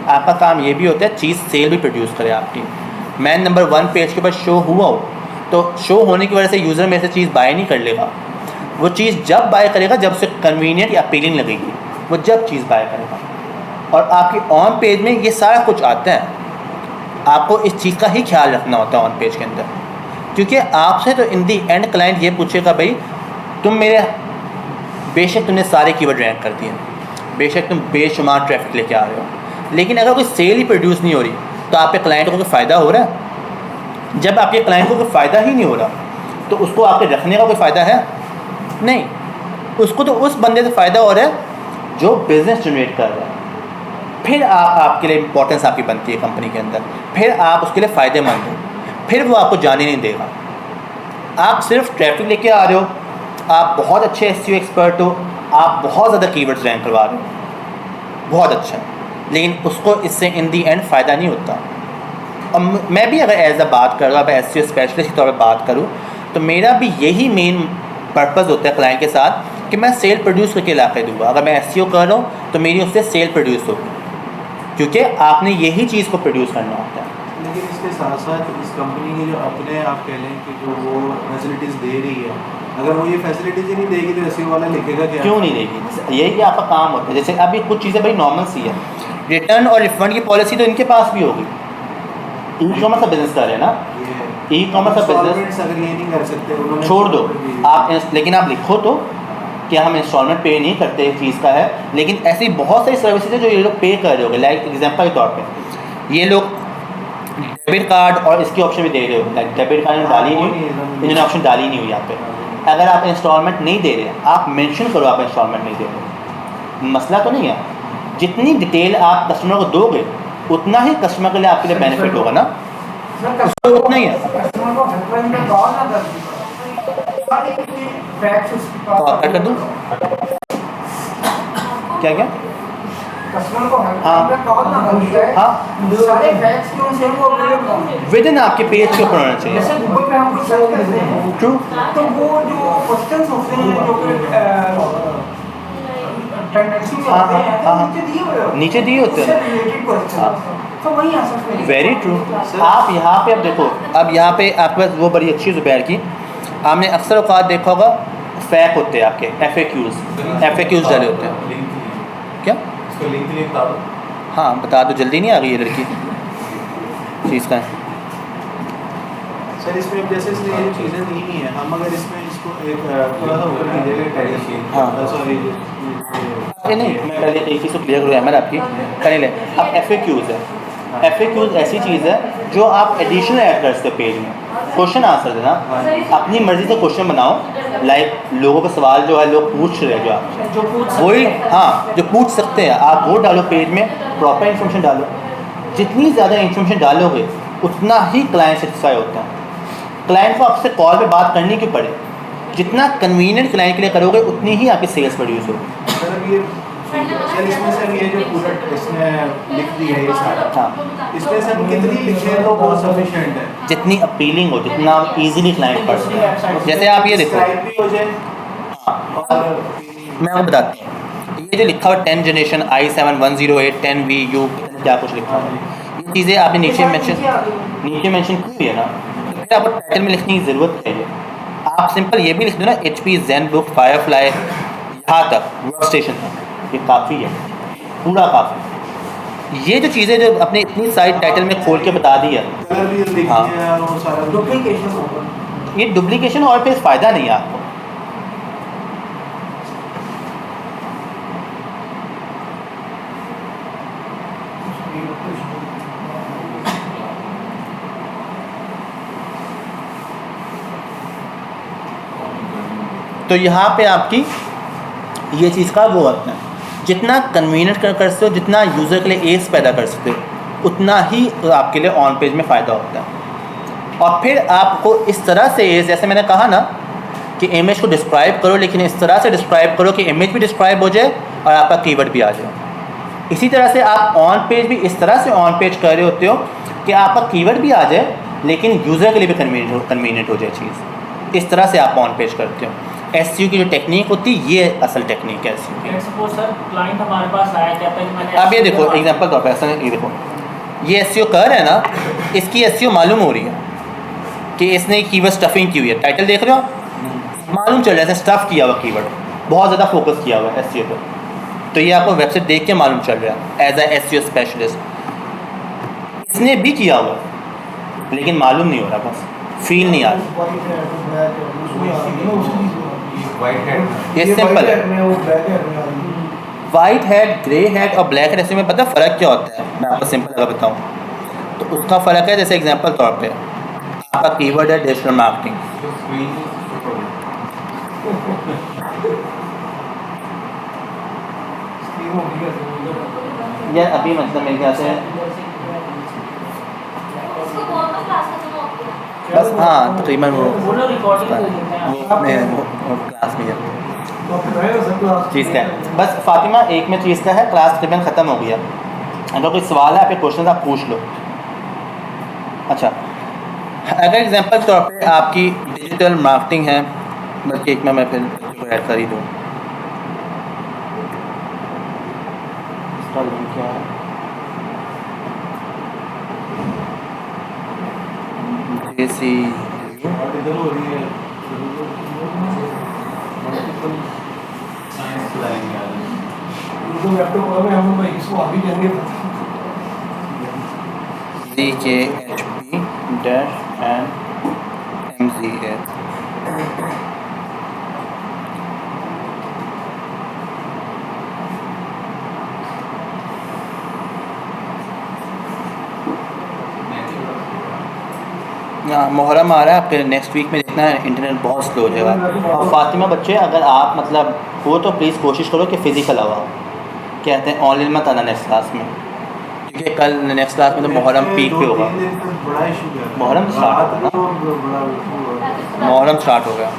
Speaker 1: आपका काम ये भी होता है चीज़ सेल भी प्रोड्यूस करे आपकी। मैं नंबर 1 पेज के ऊपर शो हुआ हो, तो शो होने की वजह से यूज़र मेरे से चीज़ बाय नहीं कर लेगा, वो चीज़ जब बाय करेगा जब उसे कन्वीनियंट या अपीलिंग लगेगी, वो जब चीज़ बाय करेगा। और आपकी ऑन पेज में ये सारा कुछ आता है, आपको इस चीज़ का ही ख्याल रखना होता है ऑन पेज के अंदर, क्योंकि आपसे तो इन दी एंड क्लाइंट ये पूछेगा भाई तुम मेरे, बेशक तुमने सारे कीवर्ड रैंक कर दिए, बेशक तुम बेशुमार ट्रैफिक लेके आ रहे हो, लेकिन अगर कोई सेल ही प्रोड्यूस नहीं हो रही तो आपके क्लाइंट को कोई फ़ायदा हो रहा है? जब आपके क्लाइंट को कोई फ़ायदा ही नहीं हो रहा तो उसको आपके रखने का कोई फ़ायदा है नहीं, उसको तो उस बंदे से फ़ायदा हो रहा है जो बिज़नेस जनरेट कर रहा है, फिर आपके लिए इंपॉर्टेंस आपकी बनती है कंपनी के अंदर, फिर आप उसके लिए फ़ायदेमंद हो, फिर वो आपको जाने नहीं देगा। आप सिर्फ ट्रैफिक लेके आ रहे हो, आप बहुत अच्छे SEO एक्सपर्ट हो, आप बहुत ज़्यादा कीवर्ड्स रैंक करवा रहे हो, बहुत अच्छा, लेकिन उसको इससे इन दी एंड फ़ायदा नहीं होता। और मैं भी अगर एज अ बात करूँ, अब SEO स्पेशलिस्ट के तौर पर बात करूँ, तो मेरा भी यही मेन पर्पज़ होता है क्लाइंट के साथ कि मैं सेल प्रोड्यूस करके ला के दूँगा। अगर मैं SEO कर रहा हूँ तो मेरी उससे सेल प्रोड्यूस होगी, क्योंकि आपने यही चीज़ को प्रोड्यूस करना होता है।
Speaker 2: लेकिन इसके साथ साथ इस कंपनी के जो अपने आप कह लें कि जो वो फैसिलिटीज़ दे रही है, अगर वो ये फैसिलिटीज़ ही नहीं देगी तो रिसीव वाला लिखेगा क्या?
Speaker 1: क्यों नहीं देगी? यही कि आपका काम होता है। जैसे अभी कुछ चीज़ें बड़ी नॉर्मल सी है, रिटर्न और रिफंड की पॉलिसी तो इनके पास भी होगी। ई कॉमर्स का बिजनेस कर रहे हैं ना,
Speaker 2: ये
Speaker 1: ई कॉमर्स का बिजनेस
Speaker 2: इंस्टॉलमेंट्स अगर ये नहीं कर सकते उन्होंने
Speaker 1: छोड़ दो आप, लेकिन आप लिखो तो कि हम इंस्टॉलमेंट पे नहीं करते चीज़ का है, लेकिन ऐसी बहुत सारी सर्विसेज है जो ये लोग पे कर रहे होंगे। लाइक एग्जांपल के तौर पे ये लोग डेबिट कार्ड और इसकी ऑप्शन भी दे रहे हो। लाइक डेबिट कार्ड डाली नहीं, इन्होंने ऑप्शन डाली नहीं हुई यहाँ पे। अगर आप इंस्टॉलमेंट नहीं दे रहे, आप मेंशन करो आप इंस्टॉलमेंट नहीं दे रहे, मसला तो नहीं है। जितनी डिटेल आप कस्टमर को दोगे उतना ही कस्टमर के लिए आपके लिए बेनिफिट होगा ना, उसको उतना ही है।
Speaker 5: कस्टमर को हेल्पलाइन में कॉल ना कर दी, फैक्स उसके पास
Speaker 1: कॉल कर दूँ क्या क्या?
Speaker 5: कस्टमर को
Speaker 1: हाँ।
Speaker 5: हेल्पलाइन में कॉल ना कर दिया है।
Speaker 1: हाँ,
Speaker 5: सारे फैक्स क्यों से वो अवेलेबल होंगे।
Speaker 1: विद इन आपके पेज के ऊपर होना चाहिए।
Speaker 5: जैसे गूगल पे हम कुछ सर्च करते हैं
Speaker 1: ट्रू।
Speaker 5: तो वो जो क्वेश्चंस होते हैं जो कि टेंडेंसी में
Speaker 1: हाँ,
Speaker 5: होते हैं
Speaker 1: हाँ,
Speaker 5: तो नीचे दिए हुए होते हैं।
Speaker 1: नीचे दिए होते हैं।
Speaker 5: उससे रिलेटेड क्वेश्चन तो वही आंसर मिलेगा।
Speaker 1: Very true. आप यहाँ पे अब देखो, अब यहाँ पे आपके पास वो बड़ी अच्छी जुबैर की, आपने अक्सर औकात देखा होगा फैक होते हैं आपके FAQs डाले होते हैं।
Speaker 3: लिंक नहीं
Speaker 1: क्या?
Speaker 3: इसका लिंक नहीं बता दो।
Speaker 1: हाँ बता दो, जल्दी नहीं आ गई ये लड़की चीज़ का है।
Speaker 2: सर इसमें अब जैसे इसने ये चीज़ें दी नहीं है, हम अगर इसमें इसको एक थोड़ा सा ऊपर कीजिएगा
Speaker 1: हाँ।
Speaker 2: सॉरी
Speaker 1: नहीं, मैं पहले एक चीज़ को क्लियर करूँ अहमद आपकी, कर ले। अब FAQs है, FAQs ऐसी चीज़ है जो आप एडिशनल ऐड कर सकते हो पेज में। क्वेश्चन आंसर देना, अपनी मर्ज़ी से क्वेश्चन बनाओ। लाइक लोगों का सवाल जो है लोग पूछ रहे हैं, जो आप
Speaker 4: जो पूछ सकते
Speaker 1: वही,
Speaker 4: हैं।
Speaker 1: हाँ जो पूछ सकते हैं आप वो डालो पेज में, प्रॉपर इन्फॉर्मेशन डालो। जितनी ज़्यादा इन्फॉर्मेशन डालोगे उतना ही क्लाइंट सेटिस्फाई होता है। क्लाइंट को आपसे कॉल पे बात करनी क्यों पड़े, जितना कन्वीनियंट क्लाइंट के लिए करोगे उतनी ही आपकी सेल्स प्रोड्यूस होगी।
Speaker 2: सर ये सर इसमें सर ये जो पूरा इसने लिख दिया है ये सारा,
Speaker 1: हाँ,
Speaker 2: इसमें से हम कितनी लिखें तो वो सफिशिएंट है?
Speaker 1: जितनी अपीलिंग हो, जितना इजीली क्लाइंट पढ़ सके। जैसे आप ये देखो,
Speaker 2: Describe भी हो जाए
Speaker 1: हाँ,
Speaker 2: और
Speaker 1: मैं आपको बताता हूँ, ये जो लिखा हुआ 10 जनरेशन i7-108 10VU क्या कुछ लिखा हुआ है, ये चीज़ें आपने नीचे मेंशन की है ना, तो फिर आपको टाइटल में लिखने की ज़रूरत है। आप सिंपल ये भी लिख दो ना, HP ZenBook Firefly यहाँ तक वर्क स्टेशन तक, ये काफ़ी है, पूरा काफ़ी। ये जो चीज़ें जो अपने इतनी साइड टाइटल में खोल के बता दी है,
Speaker 2: कलर भी लिख
Speaker 1: हाँ।
Speaker 2: दिया और वो सारा
Speaker 5: डुप्लीकेशन होगा।
Speaker 1: ये डुप्लीकेशन और फिर फ़ायदा नहीं है आपको। तो यहाँ पे आपकी ये चीज़ का वो होता है, जितना कन्वीनियंट कर सकते हो, जितना यूज़र के लिए एज पैदा कर सकते हो, उतना ही आपके लिए ऑन पेज में फ़ायदा होता है। और फिर आपको इस तरह से एज, जैसे मैंने कहा ना कि इमेज को डिस्क्राइब करो, लेकिन इस तरह से डिस्क्राइब करो कि इमेज भी डिस्क्राइब हो जाए और आपका कीवर्ड भी आ जाए। इसी तरह से आप ऑन पेज भी इस तरह से ऑन पेज कर रहे होते हो कि आपका कीवर्ड भी आ जाए लेकिन यूज़र के लिए भी कन्वीनियंट हो जाए चीज़। इस तरह से आप ऑन पेज करते हो। SEO की जो टेक्निक होती है, ये असल टेक्निक है SEO की।
Speaker 4: लेट्स सपोज सर क्लाइंट हमारे पास आया, कहता है कि मैंने
Speaker 1: अब ये देखो एग्जांपल तौर पर, ऐसा ये देखो, ये SEO कर रहा है ना, इसकी SEO मालूम हो रही है कि इसने कीवर्ड स्टफिंग की हुई है। टाइटल देख रहे हो, मालूम चल रहा है स्टफ किया हुआ कीवर्ड, बहुत ज़्यादा फोकस किया हुआ है SEO पर। तो ये आपको वेबसाइट देख के मालूम चल रहा है एज अ SEO स्पेशलिस्ट। इसने भी किया हुआ लेकिन मालूम नहीं हो रहा, बस फील नहीं आ रहा।
Speaker 3: वाइट हेड
Speaker 1: ये सिंपल है। वाइट हेड, ग्रे हेड और ब्लैक हेड SEO में पता फ़र्क क्या होता है? मैं आपको सिंपल अगर बताऊँ तो उसका फ़र्क है, जैसे एग्जांपल तौर पे आपका कीवर्ड है डिजिटल मार्केटिंग,
Speaker 3: तो स्क्रीन
Speaker 1: यार अभी मतलब मेरे ख्याल से बस, हाँ तकरीबन
Speaker 4: वो लोग रिकॉर्डिंग कर देते हैं।
Speaker 1: वो क्लास में है चीज़ का है। बस फातिमा एक में चीज़ का है, क्लास तकरीबन ख़त्म हो गया। अगर कोई सवाल है, आपके क्वेश्चन आप पूछ लो। अच्छा, अगर एग्जांपल के तौर पे आपकी डिजिटल मार्केटिंग है, बल्कि एक में मैं फिर ऐड कर ही दूँ, इसका लिंक क्या है? AC
Speaker 2: और इधर हो रही है मल्टीपल
Speaker 3: साइंस चलाएंगे आज
Speaker 5: तो लैपटॉप में हम भाई इसको अभी जाएंगे
Speaker 1: ZKHP dash and MZH। हाँ मुहर्रम आ रहा है, आपके नेक्स्ट वीक में देखना है इंटरनेट बहुत स्लो हो जाएगा। और फातिमा बच्चे अगर आप मतलब हो तो प्लीज़ कोशिश करो कि फ़िज़िकल आओ, कहते हैं ऑनलाइन मत आना नेक्स्ट क्लास में, क्योंकि कल नेक्स्ट क्लास में तो मुहर्रम पीक पे होगा।
Speaker 2: बड़ा इशू है
Speaker 1: मुहर्रम स्टार्ट
Speaker 2: रात
Speaker 1: होगा
Speaker 2: को बड़ा इशू हुआ
Speaker 1: मुहर्रम स्टार्ट हो गया।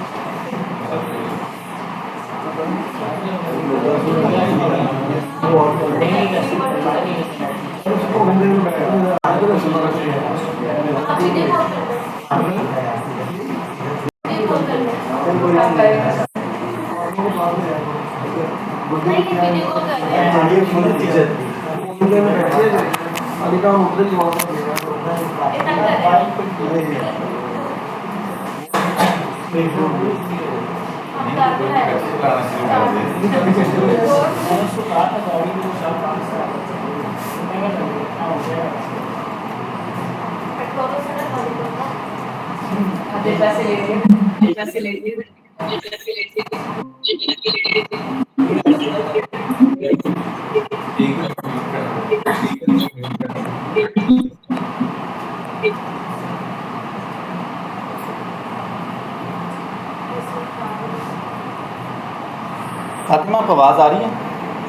Speaker 1: फातिमा आपको आवाज़ आ रही है?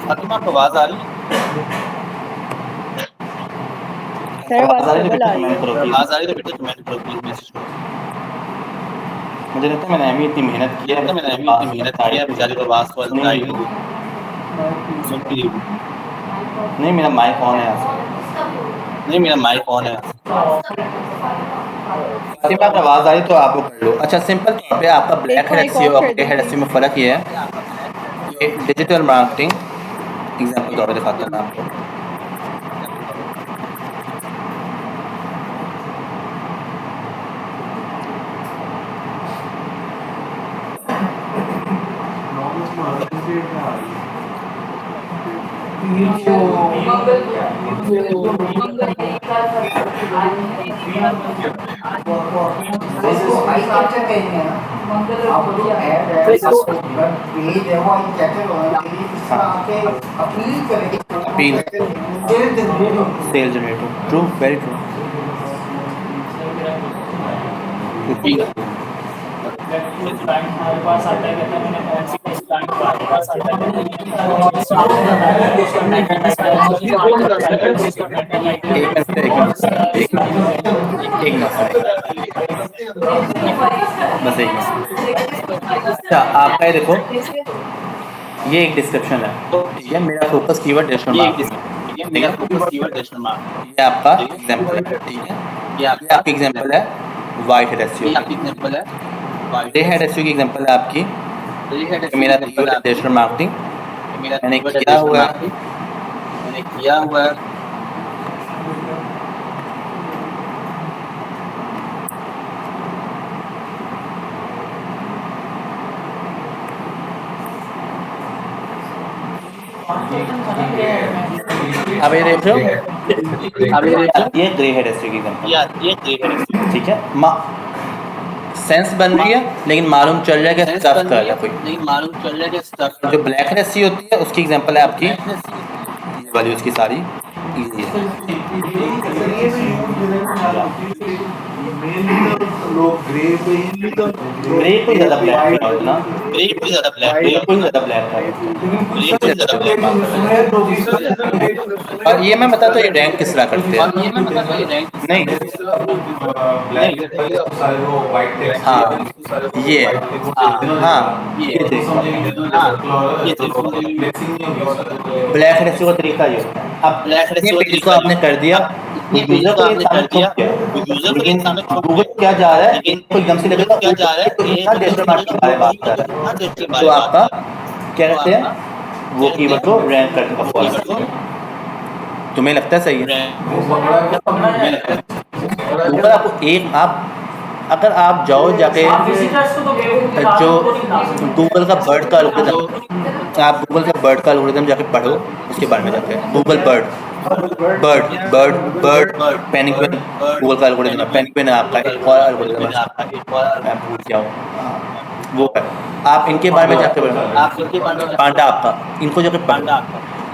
Speaker 1: फातिमा आपको आवाज़ आ रही है?
Speaker 6: सर
Speaker 1: आवाज़ आ रही है तो
Speaker 6: डबल आ
Speaker 1: बेटा
Speaker 6: रही
Speaker 1: कमेंट
Speaker 6: है।
Speaker 1: करो, आवाज़ आ रही है तो बेटा कमेंट करो प्लीज़, मैसेज करो। मुझे लगता है मैंने अभी इतनी मेहनत की है, मैंने अभी इतनी मेहनत की है, बेचारी को आवाज़ तो आई नहीं। मेरा माइक ऑन है, नहीं मेरा माइक ऑन है। फातिमा आपको आवाज़ आ रही तो आप वो कर लो। अच्छा सिंपल तौर पे आपका ब्लैक हेड
Speaker 6: माइक
Speaker 1: एसईओ
Speaker 6: ऑफ
Speaker 1: और
Speaker 6: कर
Speaker 1: ग्रे हेड एसईओ में फ़र्क ये है कि डिजिटल मार्केटिंग एग्जांपल तौर पे दिखाता हूँ मैं आपको। Appeal sale generator, true, very true.
Speaker 4: हमारे पास आता है, कहता है मैंने कौन सी क्लाइंट हमारे पास आता है,
Speaker 1: बस एक मिनट। अच्छा आपका ये देखो, ये एक डिस्क्रिप्शन है, ठीक है। मेरा फोकस कीवर्ड डिजिटल मार्केटिंग, ये आपका एग्जांपल है, ठीक है। ये आपकी एग्जांपल है वाइट हेड एसईओ, ये आपकी एग्जांपल है। ग्रे हेड एसईओ की एग्जांपल है आपकी, मेरा कीवर्ड है डिजिटल मार्केटिंग, मैंने किया हुआ है अब ये देख रहे हो, ये ग्रे हेड एसईओ की एग्जांपल, ठीक है। सेंस बन रही है लेकिन मालूम चल रहा है कि स्टफ कर रहा है कोई, जो ब्लैक हेड एसईओ होती है उसकी एग्जांपल है आपकी ये वाली, उसकी सारी इजी है।
Speaker 2: लोग ग्रे पे ही
Speaker 1: ग्रे कोई ज़्यादा ब्लैक नहीं होता ना, ग्रे कोई ज़्यादा ब्लैक है। और ये मैं बताता हूँ ये रैंक किस तरह करते हैं, नहीं
Speaker 3: सारे वो वाइट टेक्स्ट
Speaker 1: हाँ ये हाँ ये ब्लैक हेड एसईओ का तरीका ये होता है। अब इतने पेज को आपने कर दिया, यूजर को ये सामने थोप दिया, लेकिन गूगल क्या जा रहा है, इनको एकदम से लगेगा तो इतना डिजिटल मार्केटिंग के बारे में बात कर रहा है, तो आपका क्या कहते हैं वो कीवर्ड को रैंक करने का फॉलो। तुम्हें लगता है सही है? गूगल आपको एक आप अगर आप जाओ जाके
Speaker 4: आप विजिटर्स को तो बेवकूफ बना
Speaker 1: जो
Speaker 4: दो, नहीं बना सकते।
Speaker 1: गूगल का बर्ड का एल्गोरिथम, आप गूगल का बर्ड का एल्गोरिथम जाके पढ़ो उसके बारे में जाके। Google bird bird bird bird penguin, Google का एल्गोरिथम है। पेनिक्विन है आपका एक और एल्गोरिथम है, मैं भूल गया हूँ वो है। आप इनके बारे में जाके पढ़ो। पांडा आपका, इनको जाके पढ़ो।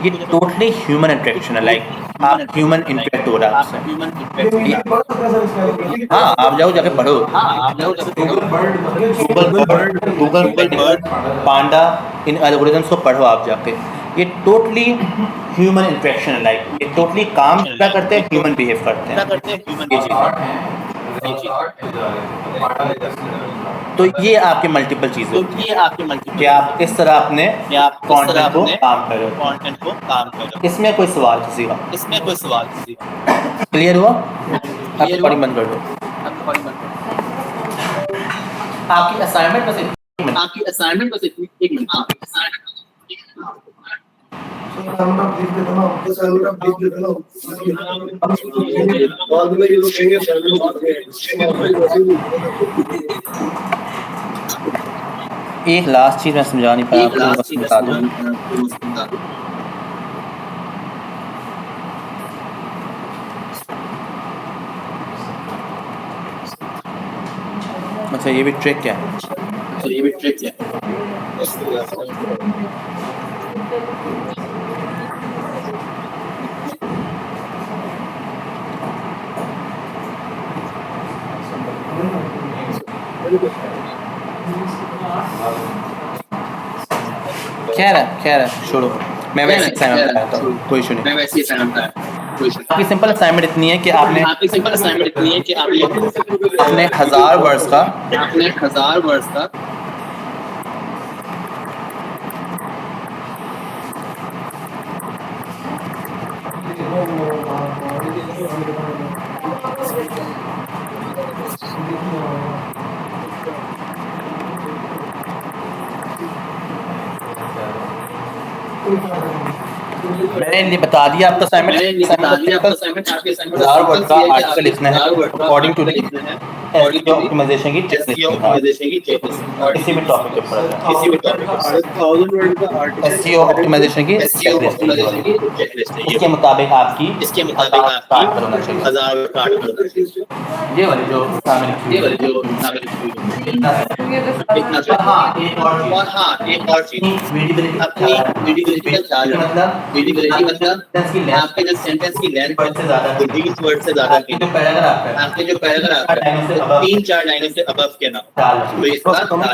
Speaker 1: ये टोटली ह्यूमन इंटरेक्शन है, लाइक आप ह्यूमन इंटरेक्ट हो रहा है आपसे।
Speaker 5: ये पढ़ सकते हैं सर इसका एल्गोरिथम?
Speaker 1: हाँ, आप जाओ जाके पढ़ो। गूगल बर्ड पांडा, इन एल्गोरिथम्स को पढ़ो आप जाके। ये टोटली ह्यूमन इंटरेक्शन है, लाइक ये टोटली काम क्या करते हैं, ह्यूमन बिहेव करते हैं ये चीज़। तो ये आपके मल्टीपल चीज़ें होती हैं कि आप इस तरह अपने कंटेंट को काम करो। इसमें कोई सवाल किसी का क्लियर हुआ? आप रिकॉर्डिंग बंद कर दो। आपकी असाइनमेंट बस एक मिनट।
Speaker 5: सर मैं भेज देता ना, तो सर मैं भेज देता ना। बाद में ये लोग कहेंगे सर में बात
Speaker 1: एक लास्ट चीज़ मैं समझा नहीं पाया आपको, बस बता दूं। अच्छा, ये भी ट्रिक क्या है? खैर है, छोड़ो। मैं वैसे असाइनमेंट बताता हूँ, कोई इशू नहीं। आपकी सिंपल असाइनमेंट इतनी है कि आपने अपने 1000 वर्ड्स का मैंने बता दिया आपका असाइनमेंट। 1000 वर्ड का आर्टिकल लिखना है अकॉर्डिंग टू एसईओ ऑप्टिमाइजेशन की चेकलिस्ट। किसी भी टॉपिक के ऊपर एसईओ ऑप्टिमाइजेशन की चेकलिस्ट, इसके मुताबिक आपकी 1000 होना चाहिए। ये वाली जो सामने एक और चीज, विजिबिलिटी मतलब आपके जो सेंटेंस की लेंथ से ज्यादा, 20 वर्ड से ज्यादा की, आपके जो पैराग्राफ है 3-4 लाइनों से अबव के ना, तो इसका 1000